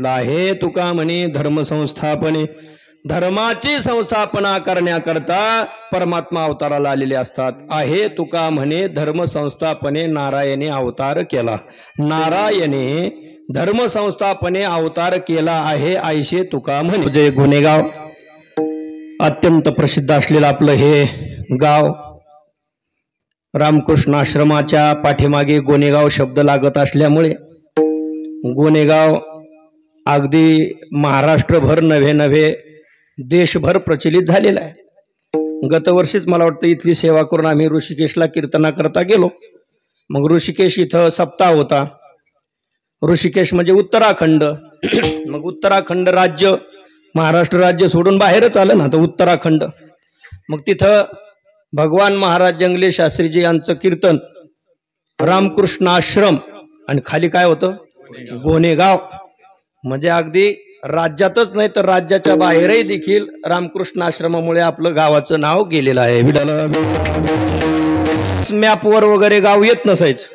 सांगितलं आहे तुका म्हणे धर्मसंस्थापने, धर्माची संस्थापना करण्याकरता परमात्मा अवताराला आलेले असतात. आहे तुका म्हणे धर्मसंस्थापने नारायणे अवतार केला, नारायणे धर्मसंस्थापने अवतार केला आहे ऐशे तुका म्हणे. जे गोनेगाव अत्यंत प्रसिद्ध असलेलं आपलं हे गाव, रामकृष्ण आश्रमाच्या पाठीमागे गोनेगाव शब्द लागत असल्यामुळे गोनेगाव अगदी महाराष्ट्रभर नव्हे देशभर प्रचलित झालेला आहे. गतवर्षीच मला वाटतं इथली सेवा करून आम्ही ऋषिकेशला कीर्तनाकरता गेलो. मग ऋषिकेश इथं सप्ताह होता. ऋषिकेश म्हणजे उत्तराखंड. मग उत्तराखंड राज्य महाराष्ट्र राज्य सोडून बाहेरच आलं ना, तर उत्तराखंड. मग तिथं भगवान महाराज जंगले शास्त्रीजी यांचं कीर्तन, रामकृष्ण आश्रम, आणि खाली काय होतं गोनेगाव. म्हणजे अगदी राज्यातच नाही तर राज्याच्या बाहेरही देखील रामकृष्ण आश्रमामुळे आपलं गावाचं नाव गेलेलं आहे. मॅपवर वगैरे गाव येत नसायचं,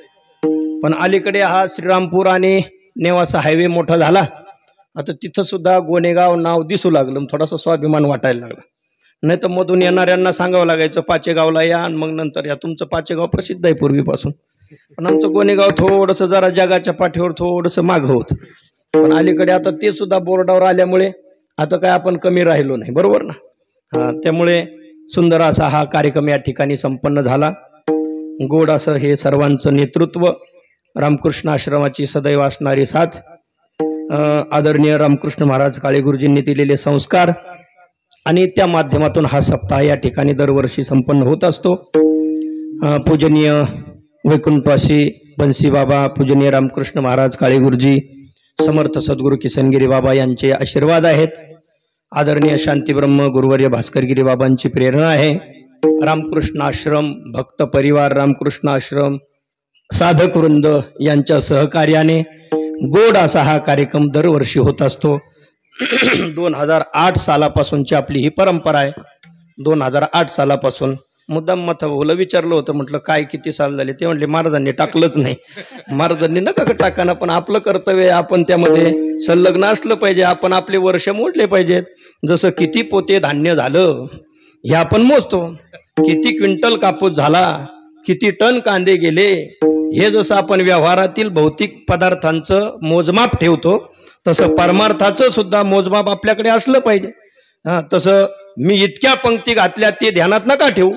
पण अलीकडे हा श्रीरामपूर आणि नेवासा हायवे मोठा झाला. आता तिथं सुद्धा गोनेगाव नाव दिसू लागलं. थोडासा स्वाभिमान वाटायला लागला. नाही तर मधून येणाऱ्यांना सांगावं लागायचं पाचेगावला या आणि मग नंतर या. तुमचं पाचेगाव प्रसिद्ध आहे पूर्वीपासून, पण आमचं गोनेगाव थोडंसं जरा जगाच्या पाठीवर थोडंसं मागं होतं. पण अलीकडे आता ते सुद्धा बोर्डावर आल्यामुळे आता काय आपण कमी राहिलो नाही, बरोबर ना. त्यामुळे सुंदर असा हा कार्यक्रम या ठिकाणी संपन्न झाला. गोड असं हे सर्वांचं नेतृत्व, रामकृष्ण आश्रमाची सदैव असणारी साथ, आदरणीय रामकृष्ण महाराज काळे गुरुजींनी दिलेले संस्कार, आणि त्या माध्यमातून हा सप्ताह या ठिकाणी दरवर्षी संपन्न होत असतो. पूजनीय वैकुंठवासी बन्सी बाबा, पूजनीय रामकृष्ण महाराज काळे गुरुजी, समर्थ सद्गुरू किसनगिरी बाबा यांचे आशीर्वाद आहेत. आदरणीय शांतीब्रह्म गुरुवर्य भास्करगिरी बाबांची प्रेरणा आहे. रामकृष्ण आश्रम भक्त परिवार, रामकृष्ण आश्रम साधक वृंद यांच्या सहकार्याने गोड असा हा कार्यक्रम दरवर्षी होत असतो. 2008 सालापासूनची आपली ही परंपरा आहे. 2008 सालापासून. मुद्दाम मथाभाऊला विचारलं होतं, म्हटलं काय किती साल झाले? ते म्हटले महाराजांनी टाकलंच नाही. महाराजांनी नका टाकाना, पण आपलं कर्तव्य आपण त्यामध्ये संलग्न असलं पाहिजे. आपण आपले वर्ष मोडले पाहिजेत. जसं किती पोते धान्य झालं हे आपण मोजतो, किती क्विंटल कापूस झाला, किती टन कांदे गेले, हे जसं आपण व्यवहारातील भौतिक पदार्थांचं मोजमाप ठेवतो, तसं परमार्थाचं सुद्धा मोजमाप आपल्याकडे असलं पाहिजे. तसं मी इतक्या पंक्ती घातल्या ते ध्यानात नका ठेवू,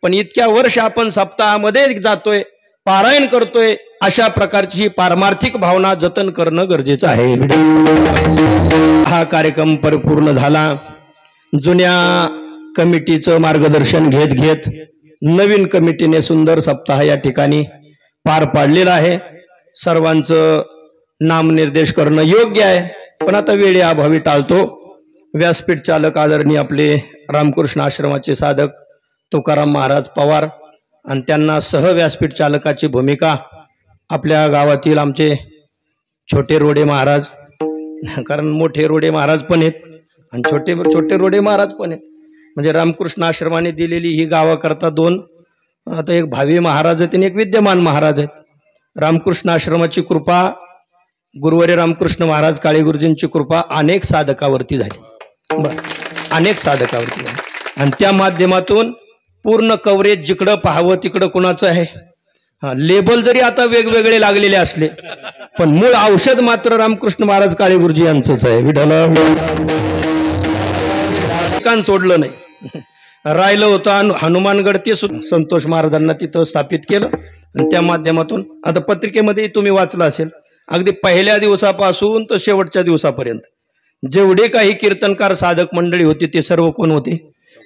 पण इतक्या वर्ष आपण सप्ताहामध्ये जातोय, पारायण करतोय, अशा प्रकारची पारमार्थिक भावना जतन करणं गरजेचं आहे. हा कार्यक्रम परिपूर्ण झाला. जुन्या कमिटीचं मार्गदर्शन घेत नवीन कमिटीने सुंदर सप्ताह या ठिकाणी पार पाडलेला आहे. सर्वांचं नामनिर्देश करणं योग्य आहे, पण आता वेळेअभावी टाळतो. व्यासपीठ चालक आदरणीय आपले रामकृष्ण आश्रमाचे साधक तुकाराम महाराज पवार, आणि त्यांना सह व्यासपीठ चालकाची भूमिका आपल्या गावातील आमचे छोटे रोडे महाराज, कारण मोठे रोडे महाराज पण आहेत आणि छोटे रोडे महाराज पण आहेत. म्हणजे रामकृष्ण आश्रमाने दिलेली ही गावाकरता दोन, आता एक भावी महाराज आहेत आणि एक विद्यमान महाराज आहेत. रामकृष्ण आश्रमाची कृपा, गुरुवर्य रामकृष्ण महाराज काळे गुरुजींची कृपा अनेक साधकावरती झाली, अनेक साधकावरती झाली, आणि त्या माध्यमातून पूर्ण कव्हरेज जिकडं पाहावं तिकडं कुणाचं आहे. लेबल जरी आता वेगवेगळे लागलेले असले, पण मूळ औषध मात्र रामकृष्ण महाराज काळे गुरुजी यांचंच आहे. विठ्ठला ठिकाण सोडलं नाही. राहिलं होतं हनुमानगड, ते संतोष महाराजांना तिथं स्थापित केलं, आणि त्या माध्यमातून आता पत्रिकेमध्ये तुम्ही वाचलं असेल, अगदी पहिल्या दिवसापासून तर शेवटच्या दिवसापर्यंत जेवढे काही कीर्तनकार साधक मंडळी होती ते सर्व कोण होते?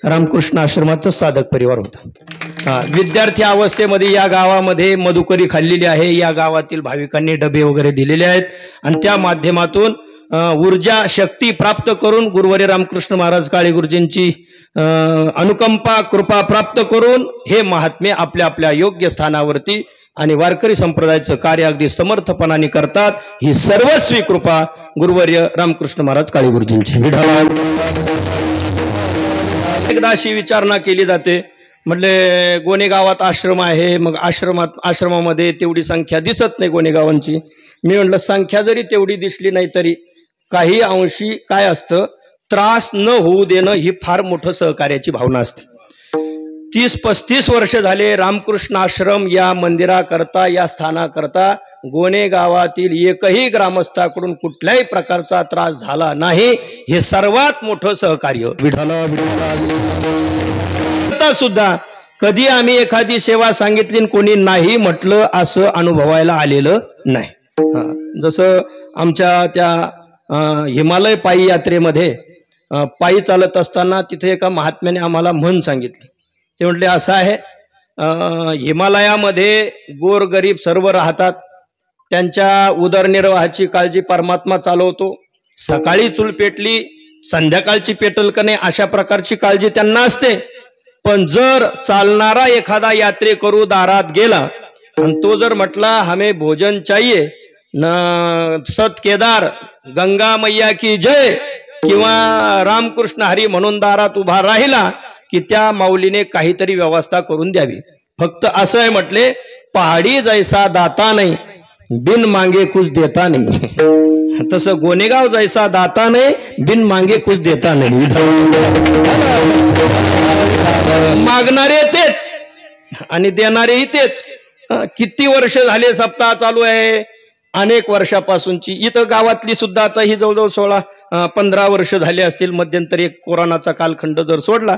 रामकृष्ण आश्रमाचा साधक परिवार होता. विद्यार्थी अवस्थेमध्ये या गावामध्ये मधुकरी खाल्लेली आहे. या गावातील भाविकांनी डबे वगैरे दिलेले आहेत, आणि त्या माध्यमातून ऊर्जा शक्ती प्राप्त करून गुरुवर्य रामकृष्ण महाराज काळे गुरुजींची अनुकंपा कृपा प्राप्त करून हे महात्मे आपल्या आपल्या योग्य स्थानावरती आणि वारकरी संप्रदायाचं कार्य अगदी समर्थपणाने करतात. ही सर्वस्वी कृपा गुरुवर्य रामकृष्ण महाराज काळे गुरुजींची. एकदा अशी विचारणा केली जाते, म्हटले गोनेगावात आश्रम आहे, मग आश्रमामध्ये तेवढी संख्या दिसत नाही गोनेगावांची. मी म्हटलं संख्या जरी तेवढी दिसली नाही तरी काही अंशी काय असतं, त्रास न होऊ देणं ही फार मोठं सहकार्याची भावना असते. 30-35 वर्ष झाले रामकृष्ण आश्रम या मंदिराकरता, या स्थानाकरता गोणे गावातील एकही ग्रामस्थाकडून कुठल्याही प्रकारचा त्रास झाला नाही. हे सर्वात मोठं सहकार्य. विठ्ठला सुद्धा कधी आम्ही एखादी सेवा सांगितली कोणी नाही म्हटलं असं अनुभवायला आलेलं नाही. जसं आमच्या त्या हिमालय पायी यात्रेमध्ये पायी चालत असताना तिथे एका महात्म्याने आम्हाला म्हण सांगितली. ते म्हटले असं आहे, हिमालयामध्ये गोरगरीब सर्व राहतात, त्यांच्या उदरनिर्वाहाची काळजी परमात्मा चालवतो. सकाळी चूल पेटली संध्याकाळची पेटल का नाही अशा प्रकारची काळजी त्यांना असते. पण जर चालणारा एखादा यात्रेकरू दारात गेला आणि तो जर म्हटला हमें भोजन चाहिए न सत केदार गंगा मैया की जय किंवा रामकृष्ण हरी म्हणून दारात उभा राहिला की त्या माऊलीने काहीतरी व्यवस्था करून द्यावी. फक्त असं आहे म्हटले, पहाडी जैसा दाता नाही बिन मांगे कुछ देता नाही. तसं गोनेगाव जैसा दाता नाही बिन मांगे कुछ देता नाही. मागणारे तेच आणि देणारेही तेच. किती वर्ष झाले सप्ताह चालू आहे, अनेक वर्षापासूनची. इथं गावातली सुद्धा आता ही जवळजवळ 16-15 वर्ष झाले असतील. मध्यंतरी एक कोरोनाचा कालखंड जर सोडला,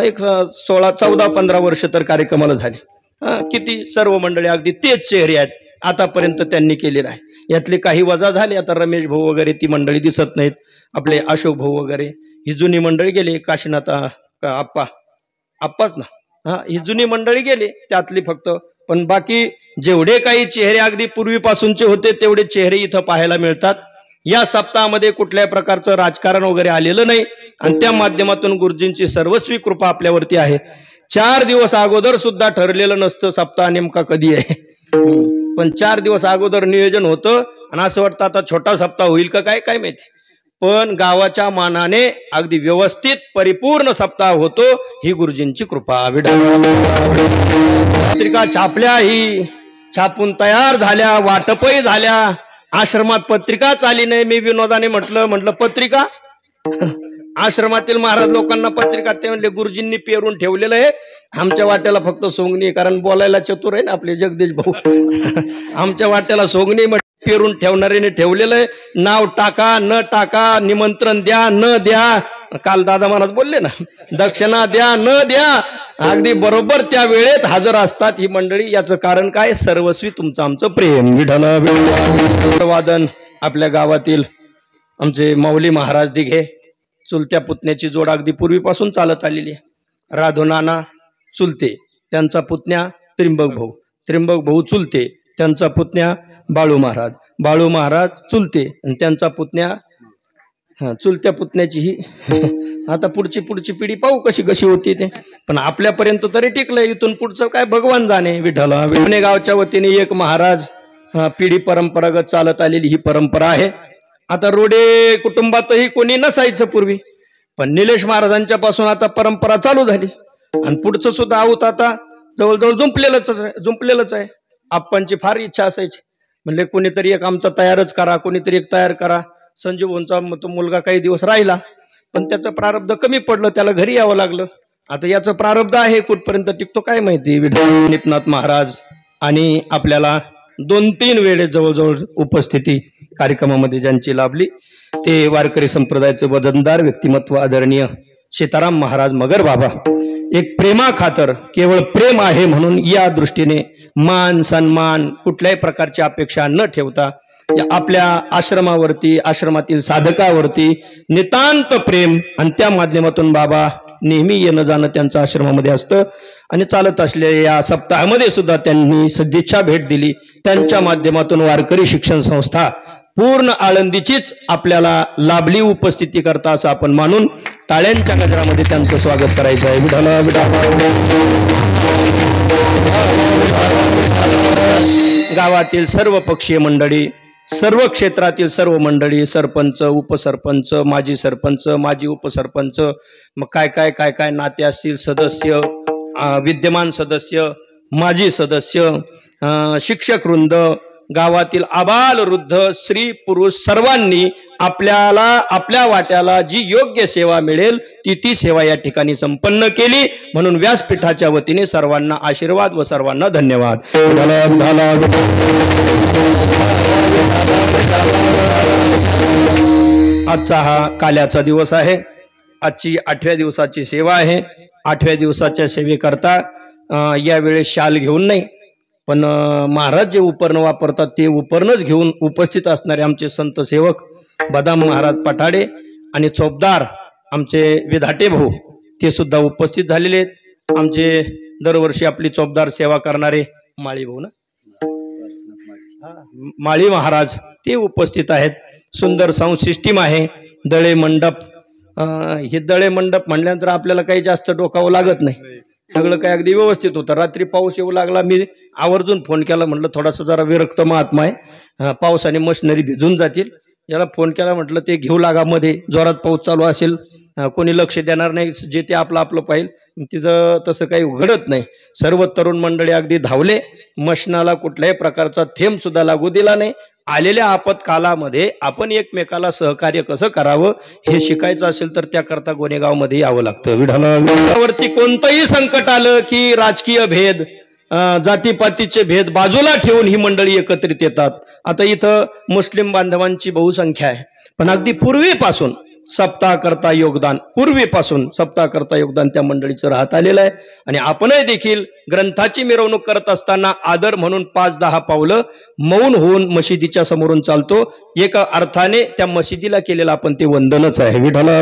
एक 16-14-15 वर्ष तर कार्यक्रमाला झाले. किती सर्व मंडळी अगदी तेच चेहरे आहेत आतापर्यंत त्यांनी केलेलं आहे. यातले काही वजा झाले. आता रमेश भाऊ वगैरे ती मंडळी दिसत नाहीत, आपले अशोक भाऊ वगैरे ही जुनी मंडळी गेली. काशीनाथ आप्पाच ना, ही जुनी मंडळी गेली त्यातली फक्त. पण बाकी जेवढे काही चेहरे अगदी पूर्वीपासूनचे होते तेवढे चेहरे इथं पाहायला मिळतात. या सप्ताहामध्ये कुठल्याही प्रकारचं राजकारण वगैरे आलेलं नाही आणि त्या माध्यमातून गुरुजींची सर्वस्वी कृपा आपल्यावरती आहे. 4 दिवस अगोदर सुद्धा ठरलेलं नसतं सप्ताह नेमका कधी आहे, पण 4 दिवस अगोदर नियोजन होतं आणि असं वाटतं आता छोटा सप्ताह होईल का काय काय माहिती. पण गावाच्या मानाने अगदी व्यवस्थित परिपूर्ण सप्ताह होतो, ही गुरुजींची कृपा. पत्रिका छापल्या, ही छापून तयार झाल्या, वाटपही झाल्या. आश्रमात पत्रिकाच आली नाही. मी विनोदाने म्हटलं पत्रिका आश्रमातील महाराज लोकांना पत्रिका. ते म्हणले गुरुजींनी पेरून ठेवलेलं आहे, आमच्या वाट्याला फक्त सोंगणी. कारण बोलायला चतुर आहे ना आपले जगदीश भाऊ. आमच्या वाट्याला सोंगणी पेरून ठेवणाऱ्याने ठेवलेलं आहे. नाव टाका न टाका, निमंत्रण द्या न द्या. काल दादा महाराज बोलले ना, दक्षिणा द्या न द्या, अगदी बरोबर त्या वेळेत हजर असतात ही मंडळी. याचं कारण काय? सर्वस्वी तुमचं आमचं प्रेम. वादन आपल्या गावातील आमचे माऊली महाराज दिघे, चुलत्या पुतण्याची जोड अगदी पूर्वीपासून चालत आलेली आहे. राधू नाना चुलते, त्यांचा पुतण्या त्रिंबक भाऊ चुलते, त्यांचा पुतण्या बाळू महाराज चुलते आणि त्यांचा पुतण्या. चुलत्या पुतण्याची ही आता पुढची पिढी पाहू कशी कशी होती ते. पण आपल्यापर्यंत तरी टिकलंय. इथून पुढचं काय भगवान जाणे. विठ्ठला. गावच्या वतीने एक महाराज पिढी परंपरागत चालत आलेली ही परंपरा आहे. आता रोडे कुटुंबातही कोणी नसायचं पूर्वी, पण निलेश महाराजांच्या पासून आता परंपरा चालू झाली आणि पुढचं सुद्धा आऊत आता जवळजवळ जुंपलेलंच आहे. आप्पांची फार इच्छा असायची, म्हणले कोणीतरी एक आमचा तयारच करा, कोणीतरी एक तयार करा. संजीव भाऊंचा तो मुलगा काही दिवस राहिला, पण त्याचं प्रारब्ध कमी पडलं, त्याला घरी यावं लागलं. आता याचं प्रारब्ध आहे, कुठपर्यंत टिकतो काय माहिती. निपनाथ महाराज आणि आपल्याला 2-3 वेळेस जवळजवळ उपस्थिती कार्यक्रमामध्ये ज्यांची लाभली ते वारकरी संप्रदायाचे वजनदार व्यक्तिमत्व आदरणीय सीताराम महाराज मगर बाबा. एक प्रेमा खातर, केवळ प्रेम आहे म्हणून या दृष्टीने मान सन्मान कुठल्याही प्रकारची अपेक्षा न ठेवता आपल्या आश्रमावरती, आश्रमातील साधकावरती नितांत प्रेम आणि त्या माध्यमातून बाबा नेहमी येणं जाणं त्यांच्या आश्रमामध्ये असतं. आणि चालत असलेल्या या सप्ताहामध्ये सुद्धा त्यांनी सदिच्छा भेट दिली. त्यांच्या माध्यमातून वारकरी शिक्षण संस्था पूर्ण आळंदीचीच आपल्याला लाभली उपस्थिती करता असं आपण मानून टाळ्यांच्या गजरामध्ये त्यांचं स्वागत करायचं आहे. गावातील सर्व पक्षीय मंडळी, सर्व क्षेत्रातील सर्व मंडळी, सरपंच, उपसरपंच, माजी सरपंच, माजी उपसरपंच, मग काय नाते असतील, सदस्य, विद्यमान सदस्य, माजी सदस्य, शिक्षक वृंद, गावातील आबाल वृद्ध स्त्री पुरुष सर्वांनी आपल्याला आपल्या वाट्याला जी योग्य सेवा मिळेल ती सेवा या ठिकाणी संपन्न केली. म्हणून व्यासपीठाच्या वतीने सर्वांना आशीर्वाद व सर्वांना धन्यवाद. आजचा हा काल्याचा दिवस आहे. आजची 8व्या दिवसाची सेवा आहे. 8व्या दिवसाच्या सेवेकरता यावेळेस शाल घेऊन नाही, पण महाराज जे उपरणं वापरतात ते उपरणंच घेऊन उपस्थित असणारे आमचे संत सेवक बदाम महाराज पठाडे आणि चोपदार आमचे विधाटे भाऊ ते सुद्धा उपस्थित झालेले आहेत. आमचे दरवर्षी आपली चोपदार सेवा करणारे माळी भाऊ ना, माळी महाराज ते उपस्थित आहेत. सुंदर साऊंड सिस्टीम आहे. दळे मंडप, हे दळे मंडप म्हणल्यानंतर आपल्याला काही जास्त डोकावं लागत नाही, सगळं काही अगदी व्यवस्थित होतं. रात्री पाऊस येऊ लागला, मी आवर्जून फोन केला, म्हटलं थोडासा जरा विरक्त महात्मा आहे, पावसाने मशिनरी भिजून जातील. याला फोन केला, म्हटलं ते घेऊ लागा, मध्ये जोरात पाऊस चालू असेल, कोणी लक्ष देणार नाही, जे ते आपलं आपलं पाहिजे. तिथं तसं काही घडत नाही. सर्व तरुण मंडळी अगदी धावले. मशनाला कुठल्याही प्रकारचा थेंब सुद्धा लागू दिला नाही. आलेल्या आपत्कालामध्ये आपण एकमेकाला सहकार्य कसं करावं हे शिकायचं असेल तर त्याकरता गोनेगावमध्ये यावं लागतं. विठ्ठलावरती कोणतंही संकट आलं की राजकीय भेद, जातीपातीचे भेद बाजूला ठेवून ही मंडळी एकत्रित येतात. आता इथं मुस्लिम बांधवांची बहुसंख्या आहे, पण अगदी पूर्वीपासून सप्ताह करता योगदान, पूर्वीपासून सप्ताह करता योगदान त्या मंडळीचं राहत आलेलं आहे. आणि आपणही देखील ग्रंथाची मिरवणूक करत असताना आदर म्हणून 5-10 पावलं मौन होऊन मशिदीच्या समोरून चालतो. एका अर्थाने त्या मशिदीला केलेलं आपण ते वंदनच आहे. विठ्ठला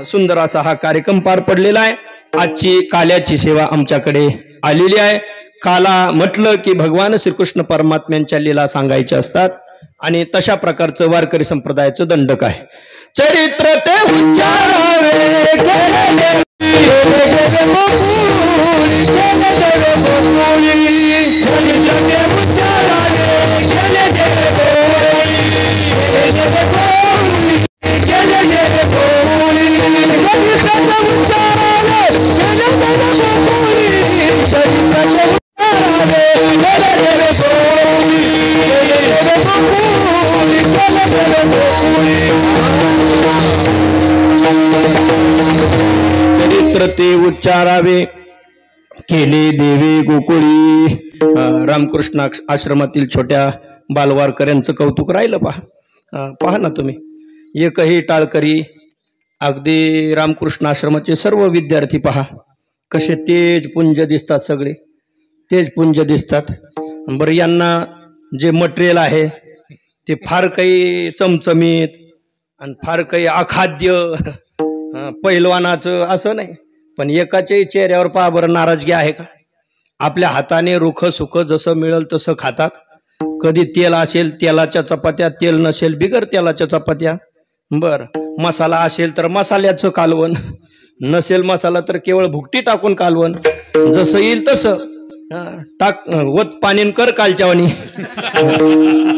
सुंदर असा हा कार्यक्रम पार पडलेला आहे. आजची काल्याची सेवा आमच्याकडे आलेली आहे. काला म्हटलं की भगवान श्रीकृष्ण परमात्म्यांच्या लीला सांगायच्या असतात आणि तशा प्रकारचं वारकरी संप्रदायाचं दंडक आहे. चरित्र ते उच्चारावे चरित्र ते उच्चारावे केले देवे गोकुळी. रामकृष्ण आश्रमातील छोट्या बालवारकऱ्यांचं कौतुक राहिलं. पहा ना तुम्ही, एकही टाळकरी, अगदी रामकृष्ण आश्रमाचे सर्व विद्यार्थी पहा कसे तेजपुंज दिसतात, सगळे तेजपुंज दिसतात. बरं, यांना जे मटेरियल आहे ते फार काही चमचमीत आणि फार काही अखाद्य पैलवानाचं असं नाही, पण एकाच्याही चेहऱ्यावर पहा बरं नाराजगी आहे का? आपल्या हाताने रुखं सुखं जसं मिळेल तसं खातात. कधी तेल असेल तेलाच्या चपात्या, तेल नसेल बिगर तेलाच्या चपात्या. बरं, मसाला असेल तर मसाल्याचं कालवण, नसेल मसाला तर केवळ भुकटी टाकून कालवण, जसं येईल तसं टाक वत पाणीन कर कालच्यावानी.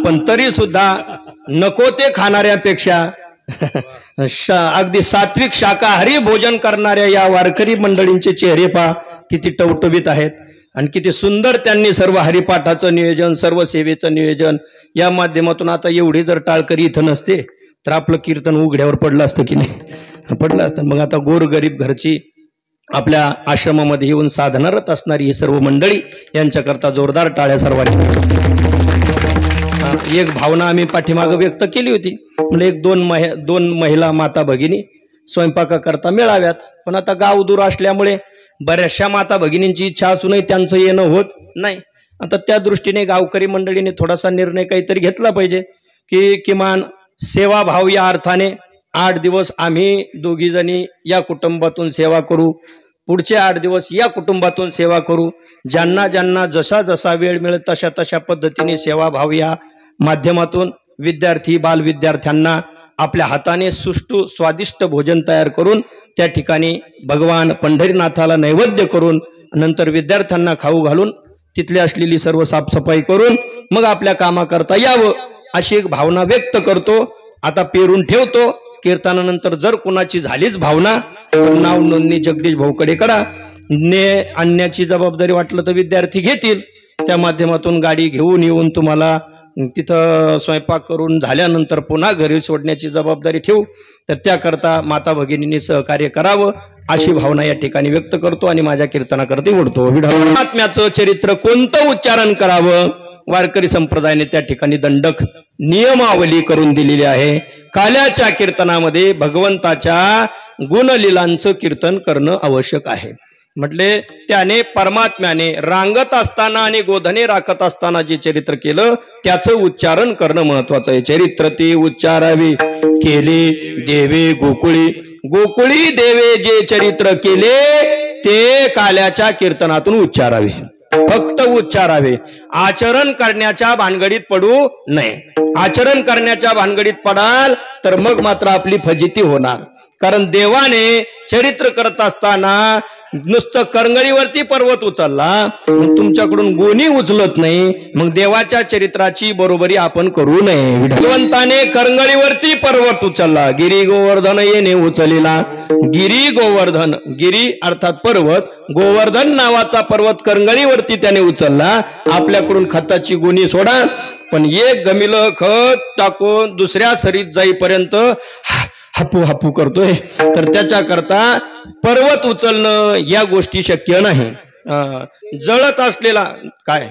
पण तरी सुद्धा नको ते खाणाऱ्यापेक्षा अगदी सात्विक शाकाहारी भोजन करणाऱ्या या वारकरी मंडळींचे चेहरे पहा किती टवटवीत आहेत आणि किती सुंदर त्यांनी सर्व हरिपाठाचं नियोजन, सर्व सेवेचं नियोजन या माध्यमातून. आता एवढी जर टाळकरी इथं नसते तर आपलं कीर्तन उघड्यावर पडलं असतं की नाही? पडलं असतं. मग आता गोरगरीब घरची आपल्या आश्रमामध्ये येऊन साधनारत असणारी ही सर्व मंडळी, यांच्याकरता जोरदार टाळ्या सर्वांनी. एक भावना आम्ही पाठीमागं व्यक्त केली होती, म्हणजे दोन महिला माता भगिनी स्वयंपाकाकरता मिळाव्यात, पण आता गाव दूर असल्यामुळे बऱ्याचशा माता भगिनींची इच्छा असूनही त्यांचं येणं होत नाही. आता त्या दृष्टीने गावकरी मंडळीने थोडासा निर्णय काहीतरी घेतला पाहिजे की किमान सेवाभाव या अर्थाने 8 दिवस आम्ही दोघी जणी या कुटुंबातून सेवा करू, पुढचे 8 दिवस या कुटुंबातून सेवा करू. ज्यांना ज्यांना जसा जसा वेळ मिळेल तशा तशा पद्धतीने सेवाभाव या माध्यमातून विद्यार्थी बालविद्यार्थ्यांना आपल्या हाताने सुष्टू स्वादिष्ट भोजन तयार करून त्या ठिकाणी भगवान पंढरीनाथाला नैवेद्य करून नंतर विद्यार्थ्यांना खाऊ घालून तिथली असलेली सर्व साफसफाई करून मग आपल्या कामाकरता यावं अशी एक भावना व्यक्त करतो. आता पेरून ठेवतो. कीर्तनानंतर जर कुणाची झालीच भावना तर नाव नोंदणी जगदीश भाऊकडे करा आणण्याची जबाबदारी वाटलं तर विद्यार्थी घेतील, त्या माध्यमातून गाडी घेऊन येऊन तुम्हाला तिथं स्वयंपाक करून झाल्यानंतर पुन्हा घरी सोडण्याची जबाबदारी ठेवू, तर त्याकरता माता भगिनींनी सहकार्य करावं अशी भावना या ठिकाणी व्यक्त करतो आणि माझ्या कीर्तनाकरती ओढतो. महात्म्याचं चरित्र कोणतं उच्चारण करावं, वारकरी संप्रदायाने त्या ठिकाणी दंडक नियमावली करून दिलेली आहे. काल्याच्या कीर्तनामध्ये भगवंताच्या गुणलीलांचं कीर्तन करणं आवश्यक आहे. म्हटले त्याने परमात्म्याने रांगत असताना आणि गोधने राखत असताना जे चरित्र केलं त्याचं उच्चारण करणं महत्वाचं आहे. चरित्र ते उच्चारावे केले देवे गोकुळी, गोकुळी देवे जे चरित्र केले ते काल्याच्या कीर्तनातून उच्चारावे, फक्त उच्चारावे. आचरण करण्याच्या भानगडीत पडू नये. आचरण करण्याच्या भानगडीत पडाल तर मग मात्र आपली फजिती होणार. कारण देवाने चरित्र करत असताना नुसतं करंगळीवरती पर्वत उचलला, मग तुमच्याकडून गोणी उचलत नाही, मग देवाच्या चरित्राची बरोबरी आपण करू नये. भगवंताने करंगळीवरती पर्वत उचलला, गिरी गोवर्धन येणे उचलिला. गिरी गोवर्धन, गिरी अर्थात पर्वत, गोवर्धन नावाचा पर्वत करंगळीवरती त्याने उचलला. आपल्याकडून खताची गोणी सोडा, पण एक गमिलं खत टाकून दुसऱ्या सरीत जाईपर्यंत हापू हापू करतोय, तर त्याच्याकरता पर्वत उचलणं या गोष्टी शक्य नाही. जळत असलेला काय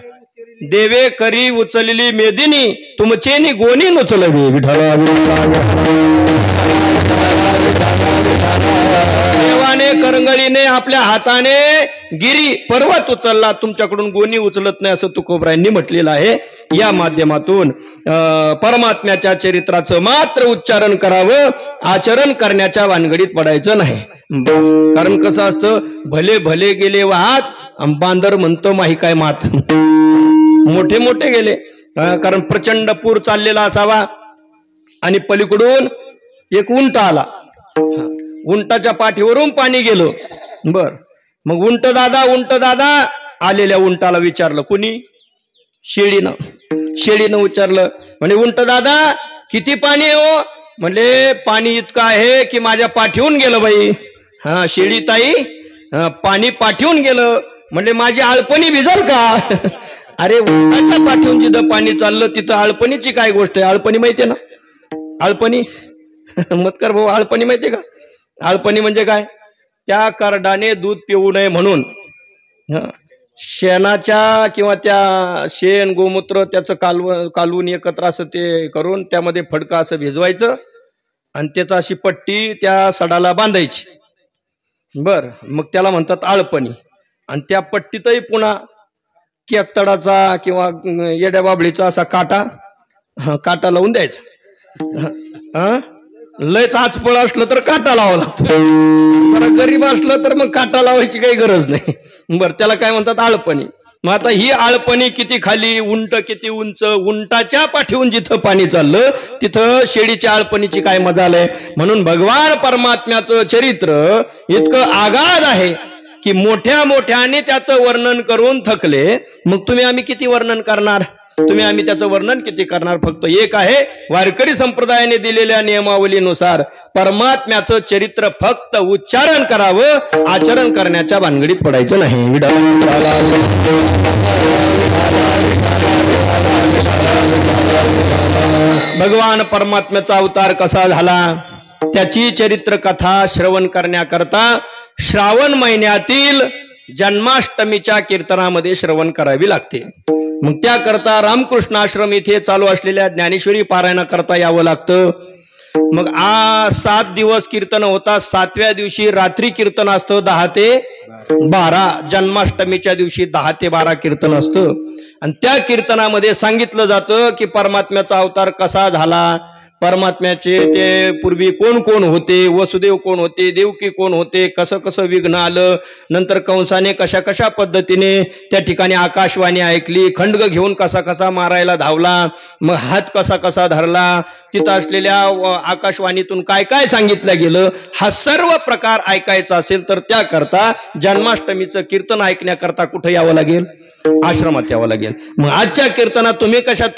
देवे करी उचलली मेदिनी, तुमचेनी गोणी उचलवी. विठला देवाने करंगळीने आपल्या हाताने गिरी पर्वत उचलला, तुमच्याकडून गोणी उचलत नाही असं तुकोबरायांनी म्हटलेलं आहे. या माध्यमातून परमात्म्याच्या चरित्राचं मात्र उच्चारण करावं, आचरण करण्याच्या भानगडीत पडायचं नाही. कारण कसं असतं, भले भले गेले वाहत बांदर म्हणतो माही काय मात. मोठे मोठे गेले, कारण प्रचंड पूर चाललेला असावा आणि पलीकडून एक उंट आला, उंटाच्या पाठीवरून पाणी गेलं. बर, मग उंट दादा आलेल्या उंटाला विचारलं, कुणी? शेळीनं विचारलं. म्हणजे उंट दादा किती पाणी आहे हो? म्हणजे पाणी इतकं आहे की माझ्या पाठीहून गेलं बाई. हा शेळी ताई, पाणी पाठीहून गेलं म्हणजे माझी आळपणी भिजल का? अरे उंटाच्या पाठीहून जिथं पाणी चाललं तिथं आळपणीची काय गोष्ट आहे? आळपणी माहितीये ना? आळपणी मतकर भाऊ, आळपणी माहितीये का? आळपणी म्हणजे काय? त्या करडाने दूध पिऊ नये म्हणून शेणाच्या किंवा त्या शेण गोमूत्र त्याचं कालवून एकत्र असं ते करून त्यामध्ये फडकं असं भिजवायचं आणि त्याचा अशी पट्टी त्या सडाला बांधायची. बर, मग त्याला म्हणतात आळपणी. आणि त्या पट्टीतही पुन्हा केकतडाचा किंवा येड्या बाबळीचा असा काटा लावून द्यायचा. लयच आचपळ असलं तर काटा लावावा लागतो, जरा गरीब असलं तर मग काटा लावायची काही गरज नाही. बरं, त्याला काय म्हणतात? आळपणी. मग आता ही आळपणी किती खाली, उंट किती उंच, उंटाच्या पाठीहून जिथं पाणी चाललं तिथं शेळीच्या आळपणीची काय मजा आलंय. म्हणून भगवान परमात्म्याचं चरित्र इतकं आगाध आहे की मोठ्या मोठ्याने त्याचं वर्णन करून थकले. मग आम्ही किती वर्णन करणार? आम्ही त्याचं वर्णन किती करणार? फक्त एक आहे, वारकरी संप्रदायाने दिलेल्या नियमावलीनुसार परमात्म्याचं चरित्र फक्त उच्चारण करावं, आचरण करण्याच्या भानगडीत पडायचं नाही. भगवान परमात्म्याचा अवतार कसा झाला त्याची चरित्र कथा श्रवण करण्याकरता श्रावण महिन्यातील जन्माष्टमीच्या कीर्तनामध्ये श्रवण करावी लागते. मग त्याकरता रामकृष्ण आश्रम इथे चालू असलेल्या ज्ञानेश्वरी पारायणाकरता यावं लागतं. मग 7 दिवस कीर्तन होतात. 7व्या दिवशी रात्री कीर्तन असतं 10 ते 12. जन्माष्टमीच्या दिवशी 10 ते 12 कीर्तन असतं. आणि त्या कीर्तनामध्ये सांगितलं जातं की परमात्म्याचा अवतार कसा झाला, परमात्म्याचे ते पूर्वी कोण कोण होते, वसुदेव कोण होते, देवकी कोण होते, कसं कसं विघ्न आलं, नंतर कंसाने कशा कशा पद्धतीने त्या ठिकाणी आकाशवाणी ऐकली, खंडग घेऊन कसा कसा मारायला धावला, मग हात कसा कसा धरला, तिथं असलेल्या आकाशवाणीतून काय काय सांगितलं गेलं, हा सर्व प्रकार ऐकायचा असेल तर त्याकरता जन्माष्टमीचं कीर्तन ऐकण्याकरता कुठं यावं लागेल? आश्रमात यावं लागेल. मग आजच्या कीर्तनात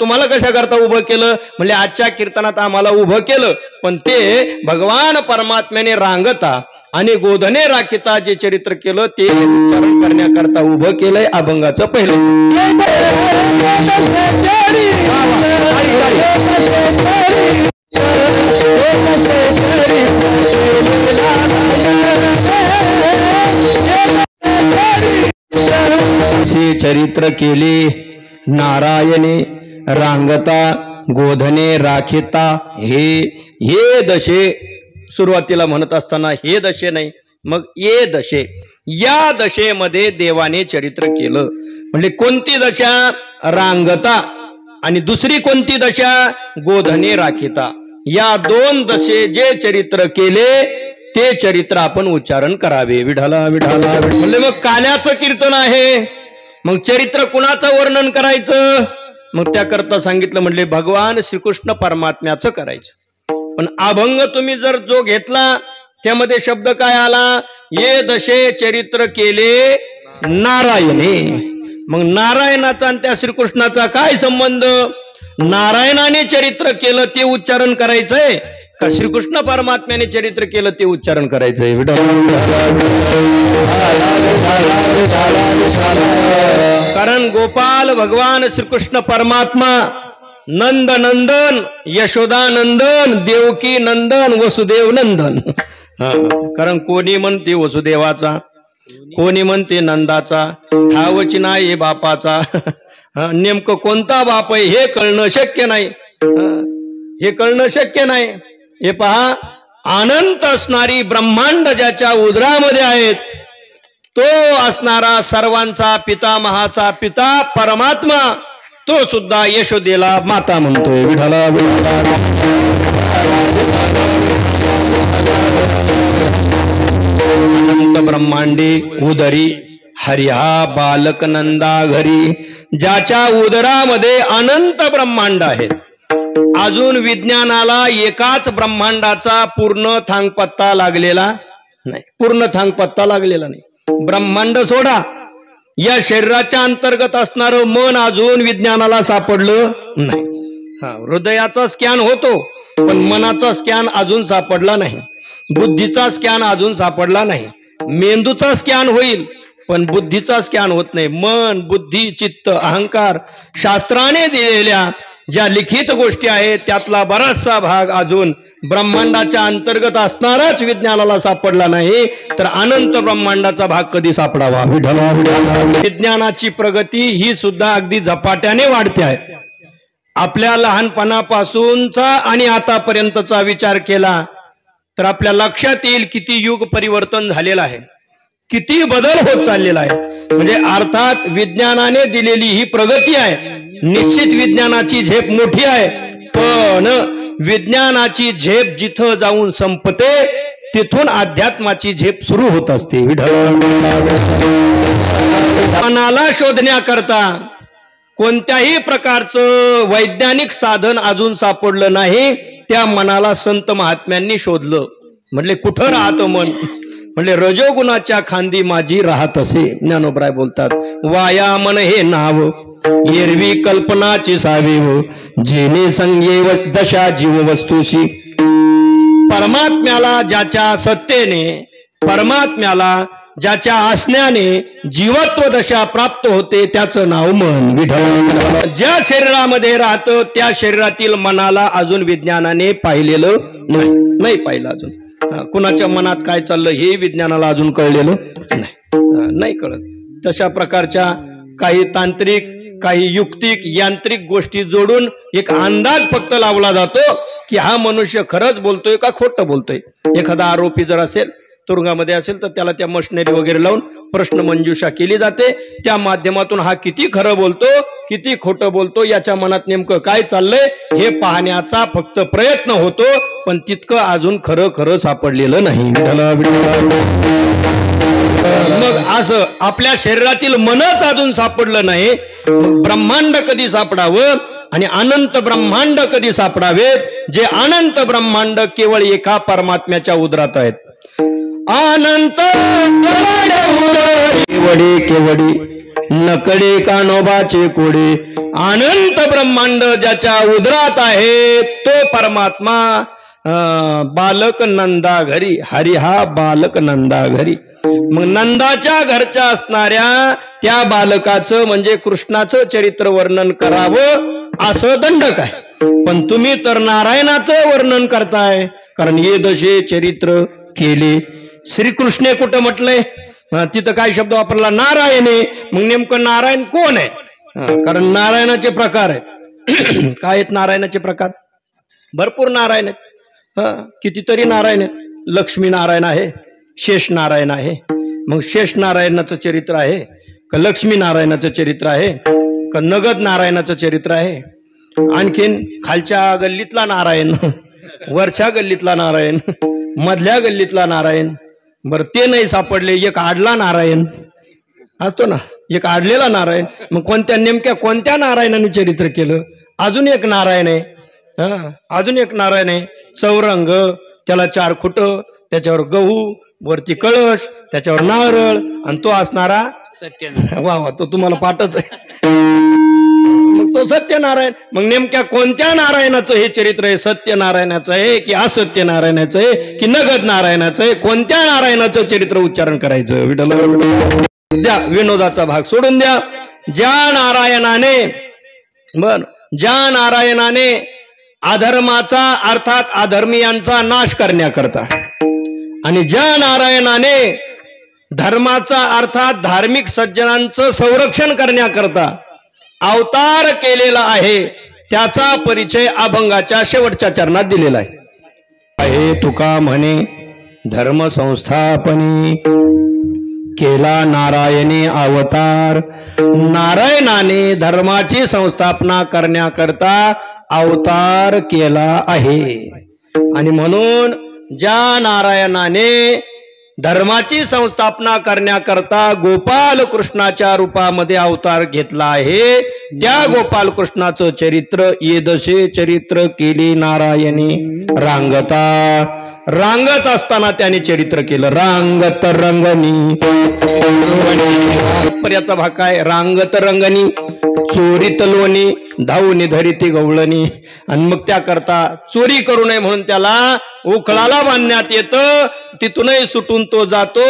तुम्हाला कशा करता उभं केलं? म्हणजे आजच्या कीर्तनात आम्हाला उभं केलं, पण ते भगवान परमात्म्याने रांगता आणि गोधने राखिता जे चरित्र केलं ते उच्चारण करण्याकरता उभं केलंय अभंगाचं पहिलं. चरित्र केले नारायणे रांगता गोधने राखिता हे दशे सुरुवातीला म्हणत असताना हे दशे नाही मग ये दशे, या दशेमध्ये देवाने चरित्र केलं. म्हणजे कोणती दशा? रांगता. आणि दुसरी कोणती दशा? गोधने राखिता. या दोन दशे जे चरित्र केले ते चरित्र आपण उच्चारण करावे. विठाला विठाला. म्हणजे मग काल्याचं कीर्तन आहे, मग चरित्र कुणाचं वर्णन करायचं? मग त्याकरता सांगितलं म्हणले भगवान श्रीकृष्ण परमात्म्याचं करायचं. पण अभंग तुम्ही जर जो घेतला त्यामध्ये शब्द काय आला? ये दशे चरित्र केले नारायणे. मग नारायणाचा आणि त्या श्रीकृष्णाचा काय संबंध? नारायणाने चरित्र केलं ते उच्चारण करायचंय का श्रीकृष्ण परमात्म्याने चरित्र केलं ते उच्चारण करायचंय? कारण गोपाल भगवान श्रीकृष्ण परमात्मा नंद नंदन, यशोदा नंदन, देवकी नंदन, वसुदेव नंदन. कारण कोणी म्हणते वसुदेवाचा, कोणी म्हणते नंदाचा, ठावची नाही बापाचा. नेमकं कोणता बाप आहे हे कळणं शक्य नाही. हे कळणं शक्य नाही. हे पहा, अनंत असणारी ब्रह्मांड ज्याच्या उदरामध्ये आहेत तो असणारा सर्वांचा पितामहाचा पिता परमात्मा तो सुद्धा यशोदेला माता म्हणतोय. विठाला अनंत ब्रह्मांडे उदरी हरिहा बालक नंदा घरी. ज्याच्या उदरामध्ये अनंत ब्रह्मांड आहेत. अजून विज्ञानाला एकाच ब्रह्मांडाचा पूर्ण थांगपत्ता लागलेला नाही. पूर्ण थांगपत्ता लागलेला नाही. ब्रह्मांड सोडा, या शरीराच्या अंतर्गत असणारं मन अजून विज्ञानाला सापडलं नाही. हृदयाचा स्कॅन होतो पण मनाचा स्कॅन अजून सापडला नाही. बुद्धीचा स्कॅन अजून सापडला नाही. मेंदूचा स्कॅन होईल पण बुद्धीचा स्कॅन होत नाही. मन, बुद्धी, चित्त, अहंकार शास्त्राने दिलेल्या ज्या लिखित गोष्टी आहेत त्यातला बराचसा भाग अजून ब्रह्मांडाच्या अंतर्गत असणाराच विज्ञानाला सापडला नाही, तर अनंत ब्रह्मांडाचा भाग कधी सापडावा? विज्ञानाची प्रगती ही सुद्धा अगदी झपाट्याने वाढते आहे. आपल्या लहानपणापासूनचा आणि आतापर्यंतचा विचार केला तर आपल्या लक्षात येईल किती युग परिवर्तन झालेलं आहे, किती बदल होत चाललेला आहे. म्हणजे अर्थात विज्ञानाने दिलेली ही प्रगती आहे. निश्चित विज्ञानाची झेप मोठी आहे, पण विज्ञानाची झेप जिथं जाऊन संपते तिथून अध्यात्माची झेप सुरू होत असते. मनाला शोधण्याकरता कोणत्याही प्रकारचं वैज्ञानिक साधन अजून सापडलं नाही. त्या मनाला संत महात्म्यांनी शोधलं. म्हणले कुठं राहतं मन? म्हणले रजोगुणाच्या खांदी माझी राहत असे. ज्ञानोबराय बोलतात, वाया मन हे नाव एरवी कल्पनाची सावेव जेने संगेव दशा जीव वस्तूशी. परमात्म्याला ज्याच्या सत्तेने, परमात्म्याला ज्याच्या असण्याने जीवत्व दशा प्राप्त होते त्याचं नाव मन. विठ्ठल ज्या शरीरामध्ये राहतं त्या शरीरातील मनाला अजून विज्ञानाने पाहिलेलं नाही पाहिलं अजून. कुणाच्या मनात काय चाललं हे विज्ञानाला अजून कळलेलं नाही कळत. तशा प्रकारच्या काही तांत्रिक, काही युक्तिक, यांत्रिक गोष्टी जोडून एक अंदाज फक्त लावला जातो की हा मनुष्य खरंच बोलतोय का खोटं बोलतोय. एखादा आरोपी जर असेल, तुरुंगामध्ये असेल तर त्याला त्या मशिनरी वगैरे लावून प्रश्न मंजुषा केली जाते. त्या माध्यमातून हा किती खरं बोलतो, किती खोटं बोलतो, याच्या मनात नेमकं काय चाललंय हे पाहण्याचा फक्त प्रयत्न होतो, पण तितकं अजून खरं खरं सापडलेलं नाही. मग असं आपल्या शरीरातील मनच अजून सापडलं नाही, मग ब्रह्मांड कधी सापडावं आणि अनंत ब्रह्मांड कधी सापडावेत? जे अनंत ब्रह्मांड केवळ एका परमात्म्याच्या उदरात आहेत. अनंत केवडी केवडी नकडे कानोबाचे कोडे. अनंत ब्रह्मांड ज्याच्या उदरात आहे तो परमात्मा बालक नंदा घरी, हरी हा बालक नंदा घरी. मग नंदाच्या घरच्या असणाऱ्या त्या बालकाचं म्हणजे कृष्णाचं चरित्र वर्णन करावं असं दंडक आहे. पण तुम्ही तर नारायणाचं वर्णन करताय, कारण ये दशे चरित्र केले. श्रीकृष्णे कुठं म्हटलंय? तिथं काय शब्द वापरला? नारायणे. मग नेमकं नारायण कोण आहे? कारण नारायणाचे प्रकार आहेत. काय आहेत नारायणाचे प्रकार? भरपूर नारायण आहेत. कितीतरी नारायण आहेत. लक्ष्मी नारायण आहे, शेष नारायण आहे. मग शेष नारायणाचं चरित्र आहे का लक्ष्मी नारायणाचं चरित्र आहे का नगद नारायणाचं चरित्र आहे? आणखीन खालच्या गल्लीतला नारायण, वरच्या गल्लीतला नारायण, मधल्या गल्लीतला नारायण. बरं ते नाही सापडले, एक आडला नारायण असतो ना, एक आडलेला नारायण. मग कोणत्या नेमक्या कोणत्या नारायणाने चरित्र केलं? अजून एक नारायण आहे, अजून एक नारायण आहे चौरंग, त्याला 4 खुट, त्याच्यावर गहू, वरती कळश, त्याच्यावर नारळ, आणि तो असणारा सत्यनारायण. वा वा, तो तुम्हाला पाठच आहे. मग तो सत्यनारायण. मग नेमक्या कोणत्या नारायणाचं हे चरित्र आहे? सत्यनारायणाचं आहे की असत्य नारायणाचं आहे की नगद नारायणाचं आहे? कोणत्या नारायणाचं चरित्र उच्चारण करायचं? विठ्ठल द्या, विनोदाचा भाग सोडून द्या. ज्या नारायणाने अधर्माचा अर्थात अधर्मीयांचा नाश करण्याकरता आणि ज्या नारायणाने धर्माचा अर्थात धार्मिक सज्जनांचं संरक्षण करण्याकरता अवतार केलेला आहे, त्याचा परिचय अभंगाच्या शेवटच्या चरणात दिलेला आहे. तुका म्हणे धर्म संस्थापनी केला नारायणी अवतार. नारायणाने धर्माची संस्थापना करण्याकरता अवतार केला आहे. आणि म्हणून ज्या नारायणाने धर्माची संस्थापना करण्याकरता गोपाल कृष्णाच्या रूपामध्ये अवतार घेतला आहे, त्या गोपाल कृष्णाचं चरित्र येदशे चरित्र केले नारायणी. रांगत असताना त्याने चरित्र केलं. रांगत रंगणी, याचा भाग काय? रांगत रंगणी चोरीत लोणी धावून धरिती गवळणी. आणि मग त्याकरता चोरी करू नये म्हणून त्याला उखळाला बांधण्यात येतं. तिथूनही सुटून तो जातो